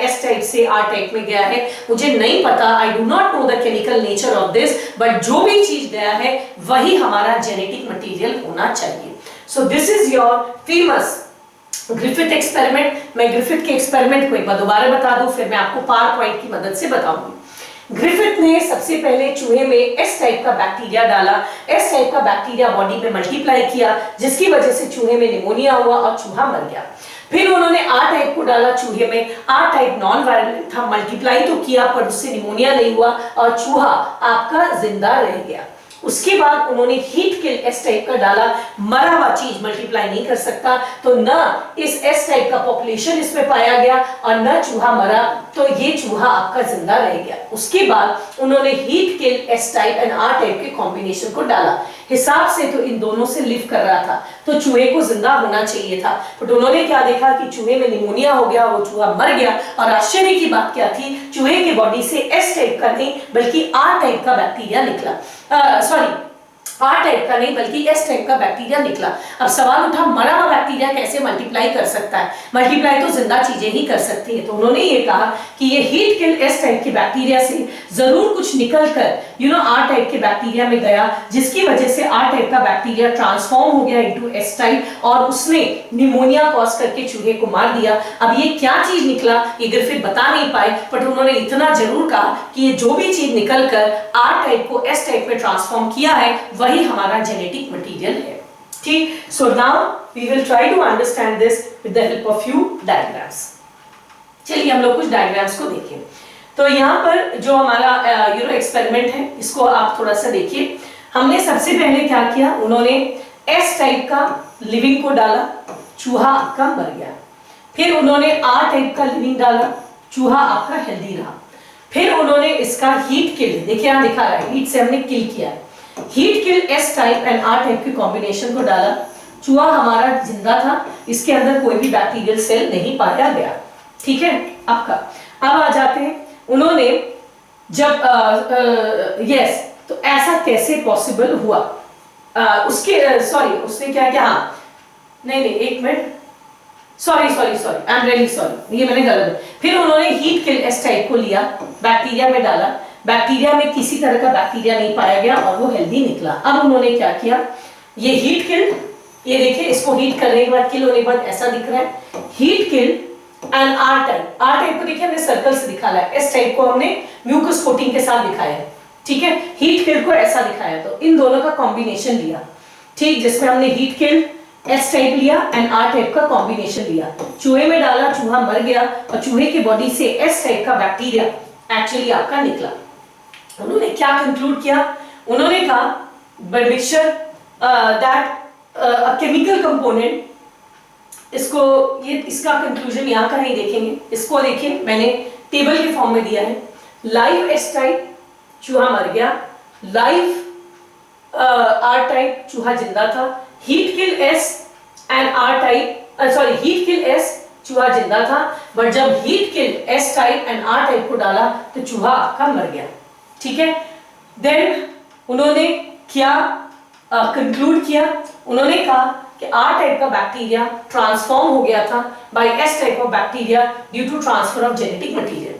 एस टाइप से आर टाइप में गया है, मुझे नहीं पता, I do not know the chemical nature of this, but जो भी चीज गया है वही हमारा जेनेटिक मटेरियल होना चाहिए। सो this is your famous Griffith experiment. मैं ग्रिफिथ के एक्सपेरिमेंट को एक बार दोबारा बता दूं, फिर मैं आपको पावर पॉइंट की मदद से बताऊंगी। ग्रिफिथ ने सबसे पहले चूहे में एस टाइप का बैक्टीरिया डाला, एस टाइप का बैक्टीरिया बॉडी में मल्टीप्लाई किया, जिसकी वजह से चूहे में निमोनिया हुआ और चूहा मर गया। फिर उन्होंने आर टाइप को डाला चूहे में, आर टाइप नॉन वायलेंट था, मल्टीप्लाई तो किया पर उससे निमोनिया नहीं हुआ और चूहा आपका जिंदा रह गया। उसके बाद उन्होंने हीट किल एस टाइप का डाला, मरा हुआ चीज मल्टीप्लाई नहीं कर सकता, तो न इस एस टाइप का पॉपुलेशन इसमें पाया गया और न चूहा मरा, तो ये चूहा आपका जिंदा रह गया। उसके बाद उन्होंने heat kill S type and R type के कॉम्बिनेशन को डाला, हिसाब से तो इन दोनों से लिव कर रहा था, तो चूहे को जिंदा होना चाहिए था, बट उन्होंने क्या देखा कि चूहे में निमोनिया हो गया, वो चूहा मर गया। और आश्चर्य की बात क्या थी, चूहे के बॉडी से एस टाइप का नहीं बल्कि आर टाइप का बैक्टीरिया निकला, सॉरी आर टाइप का नहीं बल्कि एस टाइप का बैक्टीरिया निकला। अब सवाल उठा मरा हुआ बैक्टीरिया कैसे मल्टीप्लाई कर सकता है, मल्टीप्लाई तो जिंदा चीजें ही कर सकती है। तो उन्होंने ये कहा कि ये हीट किल एस टाइप के बैक्टीरिया से जरूर कुछ निकल कर आर टाइप के बैक्टीरिया में गया, जिसकी वजह से आर टाइप का बैक्टीरिया ट्रांसफॉर्म हो गया इनटू एस टाइप और उसने निमोनिया कॉज करके चूहे को मार दिया। अब ये क्या चीज निकला ये ग्रिफिथ बता नहीं पाए, बट उन्होंने इतना जरूर कहा कि ये जो भी चीज निकल कर आर टाइप को एस टाइप में ट्रांसफॉर्म किया है वही हमारा जेनेटिक मटेरियल है। ठीक, so now we will try to understand this with the help of few diagrams. चलिए हम लोग कुछ डायग्राम्स को देखें। तो यहाँ पर जो हमारा एक्सपेरिमेंट है इसको आप थोड़ा सा देखिए। हमने सबसे पहले क्या किया, उन्होंने एस टाइप का लिविंग को डाला, चूहा आपका मर गया। फिर उन्होंने आर टाइप का लिविंग डाला, चूहा आपका हेल्दी रहा। फिर उन्होंने इसका हीट किल, देखिए यहाँ दिखा रहा है हीट से हमने किल किया है, heat kill S type and R type के कॉम्बिनेशन को डाला, चूहा हमारा जिंदा था, इसके अंदर कोई भी बैक्टीरियल सेल नहीं पाया गया। ठीक है आपका। अब आ जाते हैं, उन्होंने जब यस तो ऐसा कैसे पॉसिबल हुआ, उसने क्या किया, नहीं एक minute, sorry I am really sorry, ये मैंने गलत। फिर उन्होंने हीट किल एस टाइप को लिया, बैक्टीरिया में डाला, बैक्टीरिया में किसी तरह का बैक्टीरिया नहीं पाया गया और वो हेल्दी निकला। अब उन्होंने क्या किया, ये हीट किल, ये देखिए इसको हीट करने के बाद, किल होने के बाद ऐसा दिख रहा है, heat kill and R type को देखिए हमने सर्कल से दिखाया है, एस टाइप को हमने म्यूकस कोटिंग के साथ दिखाया है। ठीक है, हीट किल को ऐसा दिखाया, तो इन दोनों का कॉम्बिनेशन लिया, ठीक, जिसमें हमने हीट किल एस टाइप लिया एंड आर टाइप का कॉम्बिनेशन लिया, चूहे में डाला, चूहा मर गया और चूहे की बॉडी से एस टाइप का बैक्टीरिया एक्चुअली आपका निकला। उन्होंने क्या कंक्लूड किया, उन्होंने कहा but mixture that a chemical component, इसको ये इसका कंक्लूजन यहाँ का नहीं देखेंगे, इसको देखिए मैंने टेबल के फॉर्म में दिया है, लाइव एस टाइप चूहा मर गया, लाइव आर टाइप चूहा जिंदा था, heat kill S and R type heat kill S चूहा जिंदा था, बट जब heat kill S type and R type को डाला तो चूहा आपका मर गया। ठीक है, देन उन्होंने क्या कंक्लूड किया, उन्होंने कहा कि आर टाइप का बैक्टीरिया ट्रांसफॉर्म हो गया था by S type of bacteria due to transfer of genetic material.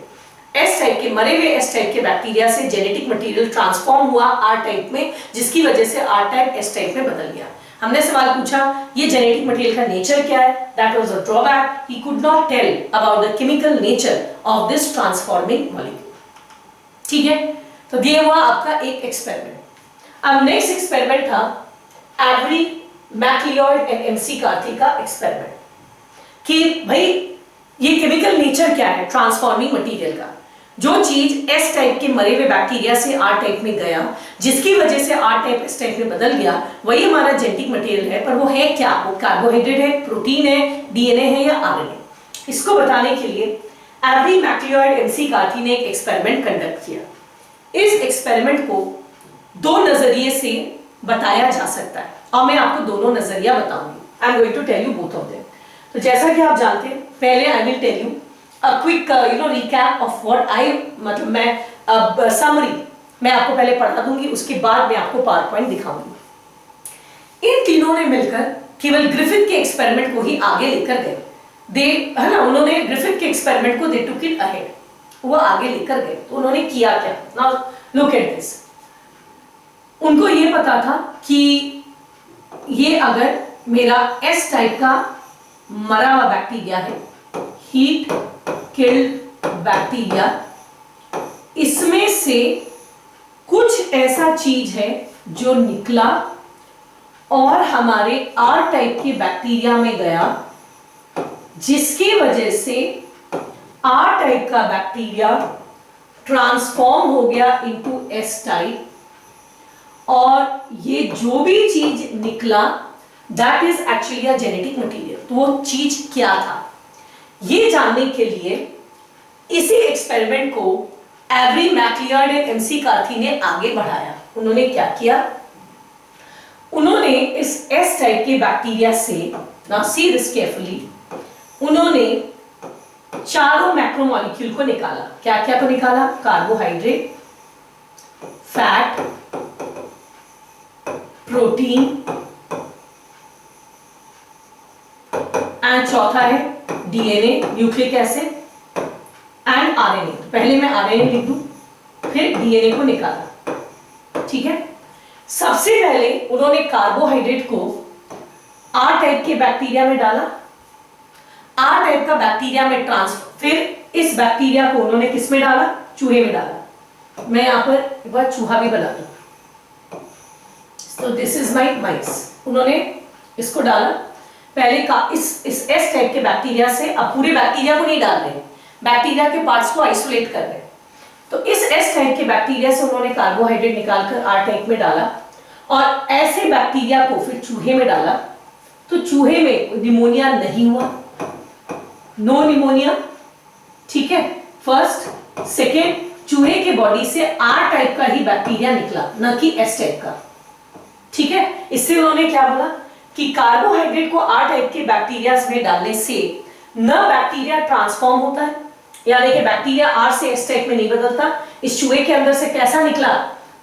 S type के मरे हुए एस टाइप के बैक्टीरिया से जेनेटिक मटेरियल ट्रांसफॉर्म हुआ आर टाइप में, जिसकी वजह से आर टाइप एस टाइप में बदल गया। हमने सवाल पूछा ये जेनेटिक मटेरियल का नेचर क्या है, that was a drawback, he could not tell about the chemical nature of this transforming molecule. ठीक है, तो ये हुआ आपका एक एक्सपेरिमेंट। अब नेक्स्ट एक्सपेरिमेंट था Avery MacLeod and McCarty का एक्सपेरिमेंट, कि भाई ये केमिकल नेचर क्या है ट्रांसफॉर्मिंग मटेरियल का, जो चीज एस टाइप के मरे हुए बैक्टीरिया से आर टाइप में गया, जिसकी वजह से आर टाइप एस टाइप में बदल गया, वही हमारा जेनेटिक मटेरियल है, पर वो है क्या, वो कार्बोहाइड्रेट है, प्रोटीन है, डीएनए है या आरएनए। इसको बताने के लिए एवरी मैक्लियॉयड एमसी कार्थी ने एक एक्सपेरिमेंट कंडक्ट किया। इस एक्सपेरिमेंट को दो नजरिए से बताया जा सकता है और मैं आपको दोनों नजरिया बताऊंगी। I am going to tell you both of them. तो जैसा कि आप जानते हैं, पहले I will tell you a quick recap of what I, मतलब मैं अब समरी मैं आपको पहले पढ़ा दूंगी, उसके बाद मैं आपको पावर पॉइंट दिखाऊंगी। इन तीनों ने मिलकर केवल ग्रिफिथ के एक्सपेरिमेंट को ही आगे लेकर गए। दे है ना, उन्होंने ग्रिफिथ के एक्सपेरिमेंट को दे टुक इट अहेड, वो आगे लेकर गए। तो उन्होंने किया क्या? Now look at this. उनको ये पता था कि ये अगर मेरा एस टाइप का मरा हुआ बैक्टीरिया है, हीट किल्ड बैक्टीरिया, इसमें से कुछ ऐसा चीज है जो निकला और हमारे आर टाइप के बैक्टीरिया में गया, जिसकी वजह से आर टाइप का बैक्टीरिया ट्रांसफॉर्म हो गया इनटू एस टाइप, और ये जो भी चीज निकला that is actually a genetic material. तो वो चीज क्या था, ये जानने के लिए इसी एक्सपेरिमेंट को एवरी मैक्लियर्ड एंड एमसी कार्थी ने आगे बढ़ाया। उन्होंने क्या किया? उन्होंने इस एस टाइप के बैक्टीरिया से, नाउ सी दिस केयरफुली, उन्होंने चारों मैक्रोमोलिक्यूल को निकाला। क्या क्या को निकाला? कार्बोहाइड्रेट, फैट, प्रोटीन एंड चौथा है DNA, nucleic acid and RNA. पहले मैं आरएनए लिख दूं, फिर डीएनए को निकाला। ठीक है, सबसे पहले उन्होंने कार्बोहाइड्रेट को आर टाइप के बैक्टीरिया में डाला, आर टाइप का बैक्टीरिया में ट्रांसफर, फिर इस बैक्टीरिया को उन्होंने किस में डाला? चूहे में डाला। मैं यहां पर एक बार चूहा भी बना दूं। तो दिस इज माई माइस। उन्होंने इसको डाला पहले का इस एस टाइप के बैक्टीरिया से। अब पूरे बैक्टीरिया को नहीं डाल रहे, बैक्टीरिया के पार्ट्स को आइसोलेट कर रहे। तो इस एस टाइप के बैक्टीरिया से उन्होंने कार्बोहाइड्रेट निकालकर आर टाइप में डाला, और ऐसे बैक्टीरिया को फिर चूहे में डाला। तो चूहे में निमोनिया नहीं हुआ, नो निमोनिया। ठीक है, फर्स्ट। सेकेंड, चूहे के बॉडी से आर टाइप का ही बैक्टीरिया निकला, न कि एस टाइप का। ठीक है, इससे उन्होंने क्या बोला कि कार्बोहाइड्रेट को आर टाइप के बैक्टीरिया में डालने से न बैक्टीरिया ट्रांसफॉर्म होता है, यानी कि बैक्टीरिया आर से एस टाइप में नहीं बदलता। इस चूहे के अंदर से कैसा निकला?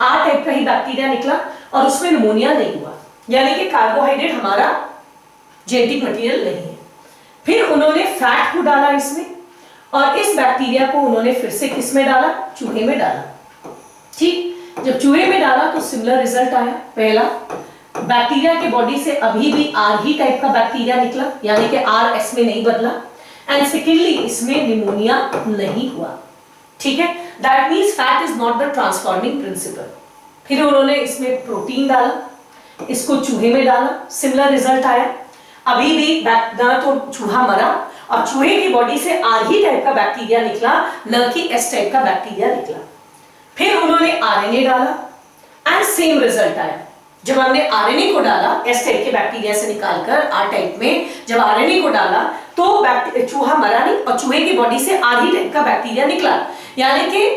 आर टाइप का ही बैक्टीरिया निकला, और उसमें निमोनिया नहीं हुआ, यानी कि कार्बोहाइड्रेट हमारा जेनेटिक मटेरियल नहीं है। फिर उन्होंने फैट को डाला इसमें, और इस बैक्टीरिया को उन्होंने फिर से किस में डाला? चूहे में डाला। ठीक, जब चूहे में डाला तो सिमिलर रिजल्ट आया। पहला, बैक्टीरिया के बॉडी से अभी भी आर ही टाइप का बैक्टीरिया निकला, यानी कि आर एस में नहीं बदला। एंड सेकेंडली, इसमें निमोनिया नहीं हुआ। ठीक है, that means fat is not the transforming principal. फिर उन्होंने इसमें प्रोटीन डाला, इसको चूहे में डाला, सिमिलर रिजल्ट आया। अभी भी ना तो चूहा मरा, और चूहे की बॉडी से आर ही टाइप का बैक्टीरिया निकला, न कि एस टाइप का बैक्टीरिया निकला। फिर उन्होंने आरएनए डाला, एंड सेम रिजल्ट आया। जब हमने आरएनए को डाला एस टाइप के बैक्टीरिया से निकालकर आर टाइप में, जब आरएनए को डाला तो चूहा मरा नहीं, और चूहे की बॉडी से आर ही टाइप का बैक्टीरिया निकला, यानी कि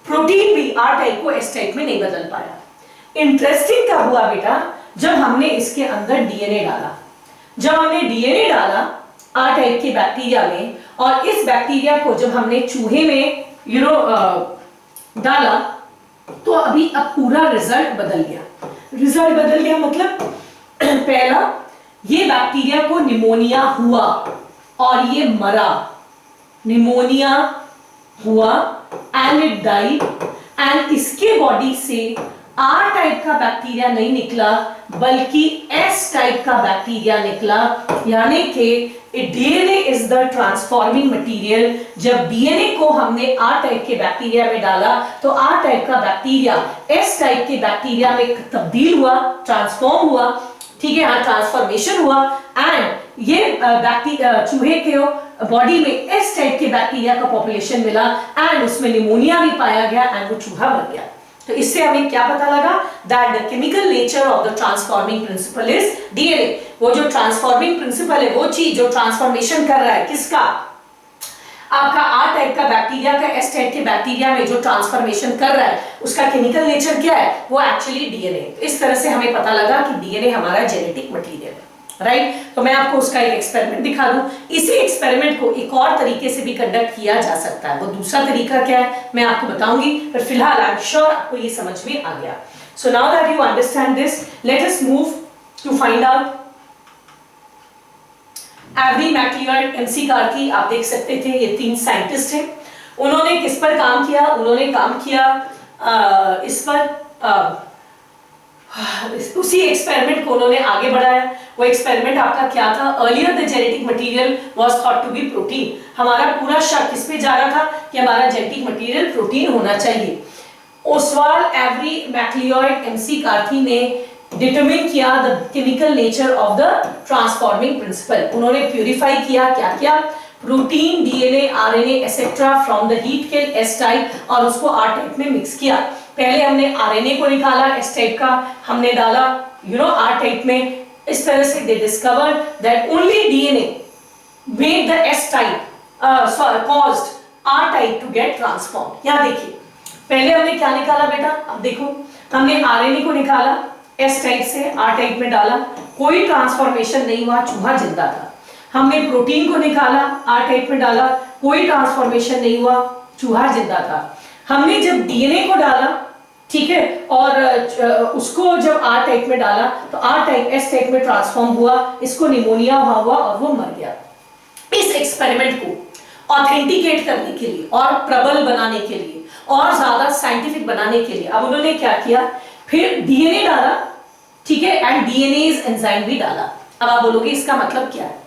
प्रोटीन भी आर टाइप को एस टाइप में नहीं बदल पाया। इंटरेस्टिंग क्या हुआ बेटा, जब हमने इसके अंदर डीएनए डाला। जब हमने डीएनए डाला आर टाइप के बैक्टीरिया में, और इस बैक्टीरिया को जब हमने चूहे में डाला, तो अभी अब पूरा रिजल्ट बदल गया। रिजल्ट बदल गया मतलब पहला, ये बैक्टीरिया को निमोनिया हुआ और ये मरा। निमोनिया हुआ एंड इट डाइड, एंड इसके बॉडी से आर टाइप का बैक्टीरिया नहीं निकला, बल्कि एस टाइप का बैक्टीरिया निकला, यानी कि DNA is the transforming material. जब डीएनए को हमने आर टाइप के बैक्टीरिया में डाला, तो आर टाइप का बैक्टीरिया एस टाइप के बैक्टीरिया में तब्दील हुआ, ट्रांसफॉर्म हुआ। ठीक है, यहाँ ट्रांसफॉर्मेशन हुआ, एंड ये चूहे के बॉडी में एस टाइप के बैक्टीरिया का पॉपुलेशन मिला, एंड उसमें निमोनिया भी पाया गया, एंड वो चूहा मर गया। तो इससे हमें क्या पता लगा? That the chemical nature of the transforming principal is DNA. वो जो ट्रांसफॉर्मिंग प्रिंसिपल है, वो चीज जो ट्रांसफॉर्मेशन कर रहा है, किसका? आपका आर टाइप का बैक्टीरिया का एस टाइप के बैक्टीरिया में जो ट्रांसफॉर्मेशन कर रहा है, उसका केमिकल नेचर क्या है? वो एक्चुअली डीएनए। इस तरह से हमें पता लगा कि डीएनए हमारा जेनेटिक मटेरियल है। राइट। तो मैं आपको उसका एक एक्सपेरिमेंट दिखा दूं। इसी एक्सपेरिमेंट को एक और तरीके से भी कंडक्ट किया जा सकता है। वो दूसरा तरीका क्या है मैं आपको बताऊंगी, पर फिलहाल आई एम श्योर आपको ये समझ में आ गया। So now that you understand this, let us move to find out Avery MacLeod, McCarty. आप देख सकते थे ये 3 साइंटिस्ट हैं। उन्होंने किस पर काम किया? उन्होंने काम किया इस पर उसी एक्सपेरिमेंट को उन्होंने आगे बढ़ाया। वो एक्सपेरिमेंट आपका क्या था? Earlier the genetic material was thought to be protein. हमारा पूरा शक किस पे जा रहा था कि हमारा जेनेटिक मटेरियल प्रोटीन होना चाहिए। Oswald every MacLeod MC Karki ने डिटरमिन किया the chemical nature of the transforming principal. उन्होंने प्यूरिफाई किया, क्या किया? Protein, DNA, RNA etcetera from the heat killed S type और उसको आर टाइप में मिक्स किया। पहले हमने आरएनए को निकाला, एस टाइप का हमने डाला आर टाइप में। इस तरह से they discovered that only DNA made the S type caused R type to get transform. यहां देखिए, पहले हमने क्या निकाला बेटा? अब देखो, हमने आरएनए को निकाला, एस टाइप से आर टाइप में डाला, कोई ट्रांसफॉर्मेशन नहीं हुआ, चूहा जिंदा था। हमने प्रोटीन को निकाला, आर टाइप में डाला, कोई ट्रांसफॉर्मेशन नहीं हुआ, चूहा जिंदा था। हमने जब डीएनए को डाला, ठीक है, और उसको जब आर टाइप में डाला तो आर टाइप एस टाइप में ट्रांसफॉर्म हुआ, इसको निमोनिया हुआ और वो मर गया। इस एक्सपेरिमेंट को ऑथेंटिकेट करने के लिए और प्रबल बनाने के लिए और ज्यादा साइंटिफिक बनाने के लिए अब उन्होंने क्या किया? फिर डीएनए डाला, ठीक है, एंड डीएनएज एंजाइम भी डाला। अब आप बोलोगे इसका मतलब क्या है?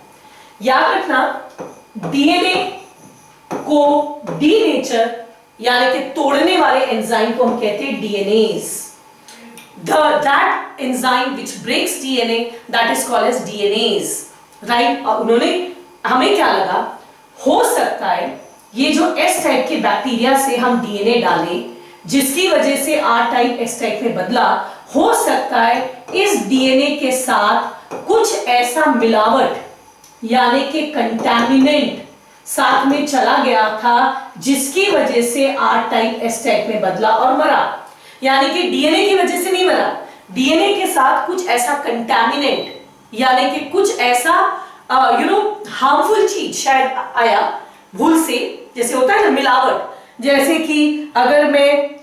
याद रखना, डीएनए को डीनेचर यानी कि तोड़ने वाले एंजाइम को हम कहते हैं DNase. That enzyme which breaks DNA that is called as DNase, right. और उन्होंने, हमें क्या लगा, हो सकता है ये जो एस टाइप के बैक्टीरिया से हम डीएनए डालें जिसकी वजह से आर टाइप एस टाइप में बदला, हो सकता है इस डीएनए के साथ कुछ ऐसा मिलावट यानी कि कंटैमिनेंट साथ में चला गया था जिसकी वजह से आर टाइप एस टाइप में बदला और मरा। यानी कि डीएनए की वजह से नहीं मरा, डीएनए के साथ कुछ ऐसा कंटैमिनेंट यानी कि कुछ ऐसा हार्मफुल चीज शायद आया भूल से, जैसे होता है ना मिलावट। जैसे कि अगर मैं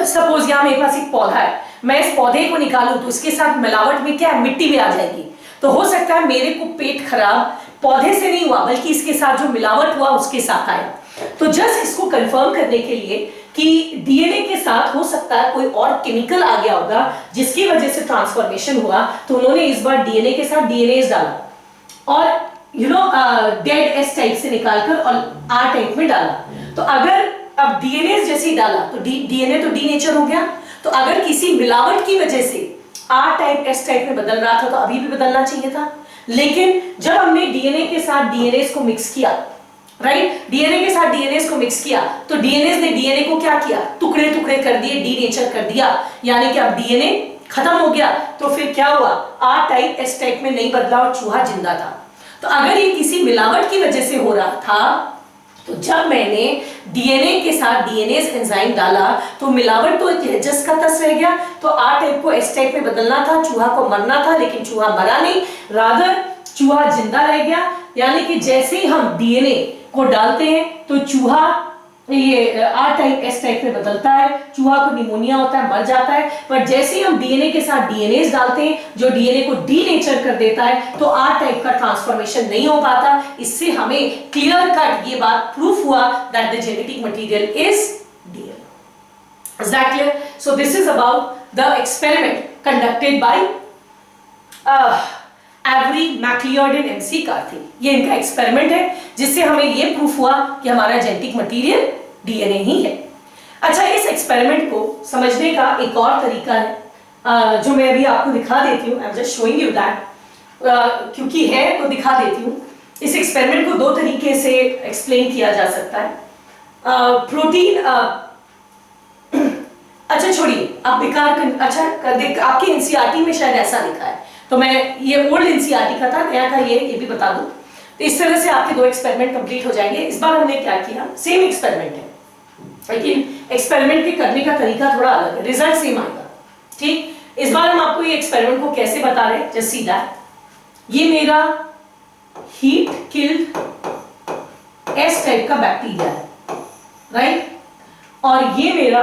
सपोज यहाँ मेरे पास एक पौधा है, मैं इस पौधे को निकालूं तो इसके साथ मिलावट में क्या है? मिट्टी में आ जाएगी। तो हो सकता है मेरे को पेट खराब पौधे से नहीं हुआ बल्कि इसके साथ जो मिलावट हुआ उसके साथ आया। तो जस्ट इसको कंफर्म करने के लिए कि डीएनए के साथ हो सकता है कोई और केमिकल आ गया होगा जिसकी वजह से ट्रांसफॉर्मेशन हुआ, तो उन्होंने इस बार डीएनए के साथ डीएनएज डाला और डेड एस टाइप से निकालकर और आर टाइप में डाला। तो अगर अब डीएनए जैसे डाला तो डीएनए तो डीनेचर हो गया। तो अगर किसी मिलावट की वजह से आर टाइप एस टाइप में बदल रहा था तो अभी भी बदलना चाहिए था। लेकिन जब हमने डीएनए के साथ डीएनए को मिक्स किया, राइट, डीएनए के साथ डीएनए को मिक्स किया तो डीएनए ने डीएनए को क्या किया? टुकड़े टुकड़े कर दिए, डीनेचर कर दिया, यानी कि अब डीएनए खत्म हो गया। तो फिर क्या हुआ? आर टाइप एस टाइप में नहीं बदला और चूहा जिंदा था। तो अगर ये किसी मिलावट की वजह से हो रहा था तो जब मैंने डीएनए के साथ डीएनएज एंजाइम डाला तो मिलावट तो जस का तस रह गया। तो आर टाइप को एस टाइप में बदलना था, चूहा को मरना था, लेकिन चूहा मरा नहीं, रादर चूहा जिंदा रह गया। यानी कि जैसे ही हम डीएनए को डालते हैं तो चूहा ये आर टाइप एस टाइप में बदलता है, चूहा को निमोनिया होता है, मर जाता है। पर जैसे ही हम डीएनए के साथ डीएनएज डालते हैं जो डीएनए को डीनेचर कर देता है तो आर टाइप का ट्रांसफॉर्मेशन नहीं हो पाता। इससे हमें क्लियर कट ये बात प्रूफ हुआ that the genetic material is DNA. Is that clear? So this is about the experiment conducted by Avery MacLeod and McCarty. ये इनका एक्सपेरिमेंट है जिससे हमें ये प्रूफ हुआ कि हमारा जेनेटिक मटेरियल डीएनए ही है। अच्छा, इस एक्सपेरिमेंट को समझने का एक और तरीका है जो मैं अभी आपको दिखा देती हूँ। I am just showing you that, क्योंकि है तो दिखा देती हूँ। इस एक्सपेरिमेंट को 2 तरीके से एक्सप्लेन किया जा सकता है। प्रोटीन अच्छा छोड़िए, आप बेकार आपके एनसीईआरटी में शायद ऐसा लिखा है, तो मैं ये ओल्ड एनसीईआरटी का था, नया का ये भी बता दूं। तो इस तरह से आपके 2 एक्सपेरिमेंट कंप्लीट हो जाएंगे। इस बार हमने क्या किया, सेम एक्सपेरिमेंट है लेकिन एक्सपेरिमेंट के करने का तरीका थोड़ा अलग है, रिजल्ट सेम आएगा। ठीक, इस बार हम आपको ये एक्सपेरिमेंट को कैसे बता रहे हैं, जस्ट सी दैट। ये मेरा हीट किल्ड एस टाइप का बैक्टीरिया है, राइट, और ये मेरा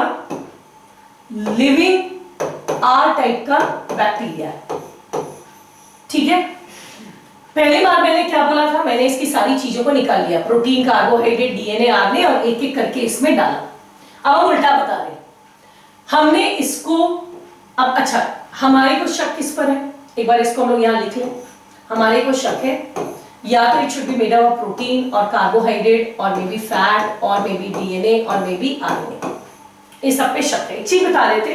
लिविंग आर टाइप का बैक्टीरिया है, ठीक है। पहली बार मैंने क्या बोला था, मैंने इसकी सारी चीजों को निकाल लिया, प्रोटीन, कार्बोहाइड्रेट, डीएनए, आरएनए, और एक एक करके इसमें डाला। अब हम उल्टा बता रहे हैं, हमने इसको अब अच्छा, हमारे को शक किस पर है, एक बार इसको हम लोग यहाँ लिख लें। हमारे को शक है या तो it should be made of protein और कार्बोहाइड्रेट और मे बी फैट और मे बी डीएनए और मे बी आरएनए, इस सब पे शक है। एक चीज बता देते,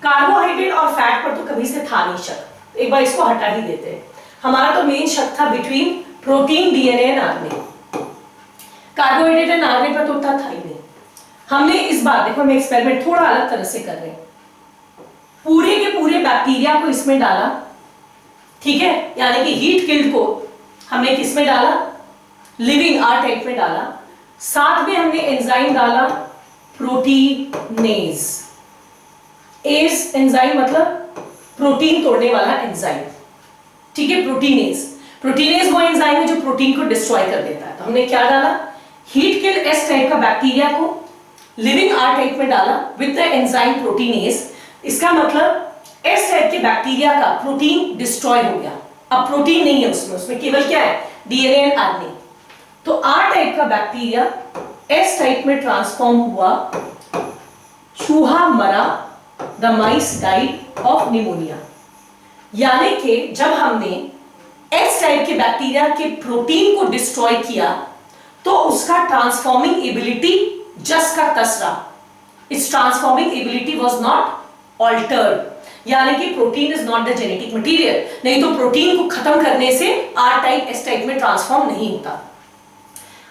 कार्बोहाइड्रेट और फैट पर तो कभी से था नहीं शक, एक बार इसको हटा ही देते हैं। हमारा तो मेन शक था between protein, DNA and RNA, carbohydrate and RNA पर तो था ही नहीं। हमने इस बार देखो, हम एक्सपेरिमेंट थोड़ा अलग तरह से कर रहे हैं, पूरे के पूरे बैक्टीरिया को इसमें डाला, ठीक है, यानी कि हीट किल्ड को हमने किस में डाला, लिविंग आर टाइप में डाला, साथ में हमने एंजाइम डाला प्रोटीनेज। एज एंजाइम मतलब प्रोटीन तोड़ने वाला एंजाइम, ठीक है, प्रोटीनेज। प्रोटीनेज वो एंजाइम है जो प्रोटीन को डिस्ट्रॉय कर देता है। तो हमने क्या डाला, हीट किल्ड एस टाइप का बैक्टीरिया को लिविंग आर टाइप में डाला विद द एंजाइम प्रोटीनेज। इसका मतलब एस टाइप के बैक्टीरिया का प्रोटीन डिस्ट्रॉय हो गया, अब प्रोटीन नहीं है उसमें, उसमें केवल क्या है, डीएनए एंड आरएनए। तो आर टाइप का बैक्टीरिया एस टाइप में ट्रांसफॉर्म हुआ, चूहा मरा, the mice died of pneumonia. यानी कि जब हमने एस टाइप के बैक्टीरिया के प्रोटीन को डिस्ट्रॉय किया तो उसका ट्रांसफॉर्मिंग एबिलिटी जस्ट का तस रहा, it's transforming ability was not altered, यानी कि protein is not the genetic material. नहीं तो प्रोटीन को खत्म करने से आर टाइप एस टाइप में ट्रांसफॉर्म नहीं होता।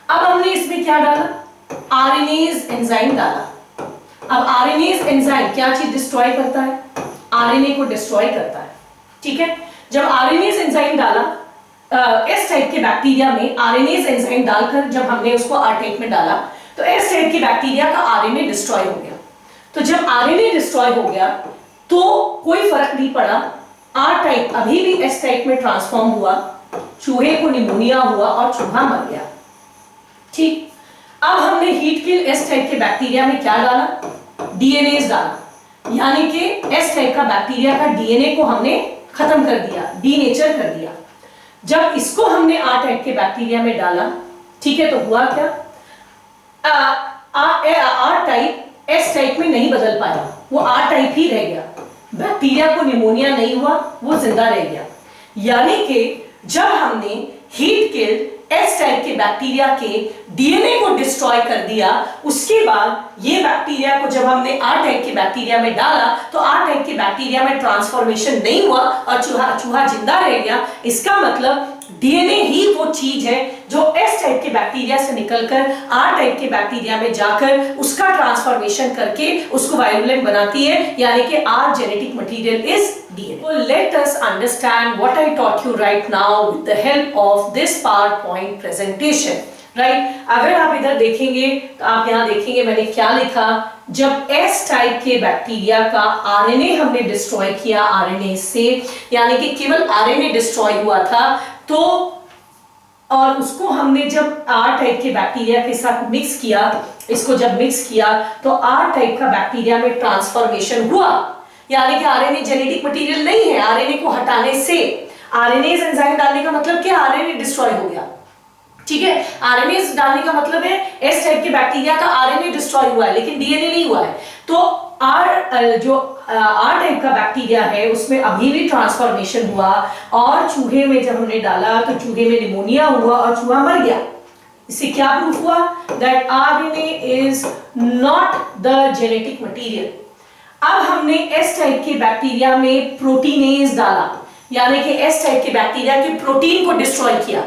अब हमने इसमें क्या डाला, आरएनएज एंजाइम डाला। अब आरएनएज एंजाइम क्या चीज डिस्ट्रॉय करता है, आरएनए को डिस्ट्रॉय करता है, ठीक है। जब आरएनएज एंजाइम डाला एस टाइप के बैक्टीरिया में, आरएनएज एंजाइम डालकर जब हमने उसको आर टाइप में डाला तो एस टाइप के बैक्टीरिया का आरएनए डिस्ट्रॉय हो गया। तो जब आरएनए डिस्ट्रॉय हो गया तो कोई फर्क नहीं पड़ा, आर टाइप अभी भी एस टाइप में ट्रांसफॉर्म हुआ, चूहे को निमोनिया हुआ और चूहा मर गया, ठीक। अब हमने हीट किल्ड एस टाइप के बैक्टीरिया में क्या डाला, डीएनए डाला, यानी कि एस टाइप का बैक्टीरिया का डीएनए को हमने खत्म कर दिया, डीनेचर कर दिया। जब इसको हमने आर टाइप के बैक्टीरिया में डाला, ठीक है, तो हुआ क्या, आर टाइप एस टाइप में नहीं बदल पाया, वो आर टाइप ही रह गया, बैक्टीरिया को निमोनिया नहीं हुआ, वो जिंदा रह गया। यानी कि जब हमने हीट किल्ड एस टाइप के बैक्टीरिया के डीएनए को डिस्ट्रॉय कर दिया, उसके बाद ये बैक्टीरिया को जब हमने आर टाइप के बैक्टीरिया में डाला तो आर टाइप के बैक्टीरिया में ट्रांसफॉर्मेशन नहीं हुआ और चूहा जिंदा रह गया। इसका मतलब डीएनए ही वो चीज है जो एस टाइप के बैक्टीरिया से निकलकर आर टाइप के बैक्टीरिया में जाकर उसका ट्रांसफॉर्मेशन करके उसको वायरुलेंट बनाती है, यानी कि our genetic material is DNA. So let us understand what I taught you right now with the help of this PowerPoint presentation. Right? अगर आप इधर देखेंगे तो आप यहाँ देखेंगे मैंने क्या लिखा, जब एस टाइप के बैक्टीरिया का आरएनए हमने डिस्ट्रॉय किया आरएनए से, यानी कि केवल आरएनए डिस्ट्रॉय हुआ था, तो और उसको हमने जब आर टाइप के बैक्टीरिया के साथ मिक्स किया, इसको जब मिक्स किया तो आर टाइप का बैक्टीरिया में ट्रांसफॉर्मेशन हुआ, यानी कि आरएनए जेनेटिक मटेरियल नहीं है। आरएनए को हटाने से, आरएनए एंजाइम डालने का मतलब क्या, आरएनए डिस्ट्रॉय हो गया, ठीक है। आरएनए डालने का मतलब है एस टाइप के बैक्टीरिया का आरएनए डिस्ट्रॉय हुआ है लेकिन डीएनए नहीं हुआ है। तो आर टाइप का बैक्टीरिया है उसमें अभी भी ट्रांसफॉर्मेशन हुआ और चूहे में जब हमने डाला तो चूहे में निमोनिया हुआ और चूहा मर गया। इससे क्या प्रूफ हुआ, that RNA is not the genetic material. अब हमने एस टाइप के बैक्टीरिया में प्रोटीनेज डाला, यानी कि एस टाइप के बैक्टीरिया के प्रोटीन को डिस्ट्रॉय किया।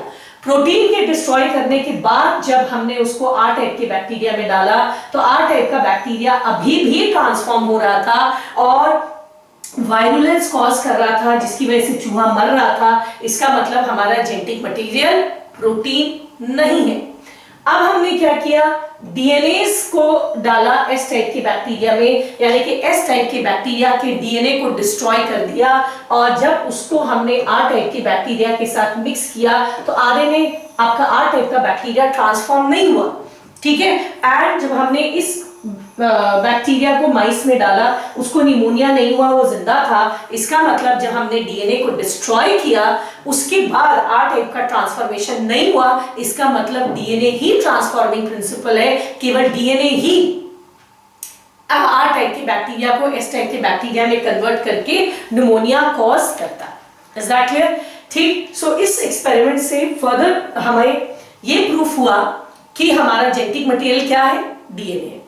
प्रोटीन के डिस्ट्रॉय करने के बाद जब हमने उसको आर टाइप के बैक्टीरिया में डाला तो आर टाइप का बैक्टीरिया अभी भी ट्रांसफॉर्म हो रहा था और वायरुलेंस कॉज कर रहा था, जिसकी वजह से चूहा मर रहा था। इसका मतलब हमारा जेनेटिक मटेरियल प्रोटीन नहीं है। अब हमने क्या किया, डीएनए को डाला एस टाइप की बैक्टीरिया में, यानी कि एस टाइप की बैक्टीरिया के डीएनए को डिस्ट्रॉय कर दिया, और जब उसको हमने आर टाइप की बैक्टीरिया के साथ मिक्स किया तो आरएनए आपका आर टाइप का बैक्टीरिया ट्रांसफॉर्म नहीं हुआ, ठीक है। एंड जब हमने इस बैक्टीरिया को माइस में डाला, उसको निमोनिया नहीं हुआ, वो जिंदा था। इसका मतलब जब हमने डीएनए को डिस्ट्रॉय किया उसके बाद आर टाइप का ट्रांसफॉर्मेशन नहीं हुआ, इसका मतलब डीएनए ही ट्रांसफॉर्मिंग प्रिंसिपल है, केवल डीएनए ही अब आर टाइप की बैक्टीरिया को एस टाइप के बैक्टीरिया में कन्वर्ट करके निमोनिया कॉज करता है। Is that clear? ठीक। सो इस एक्सपेरिमेंट से फर्दर हमें ये प्रूफ हुआ कि हमारा जेनेटिक मटेरियल क्या है, डीएनए।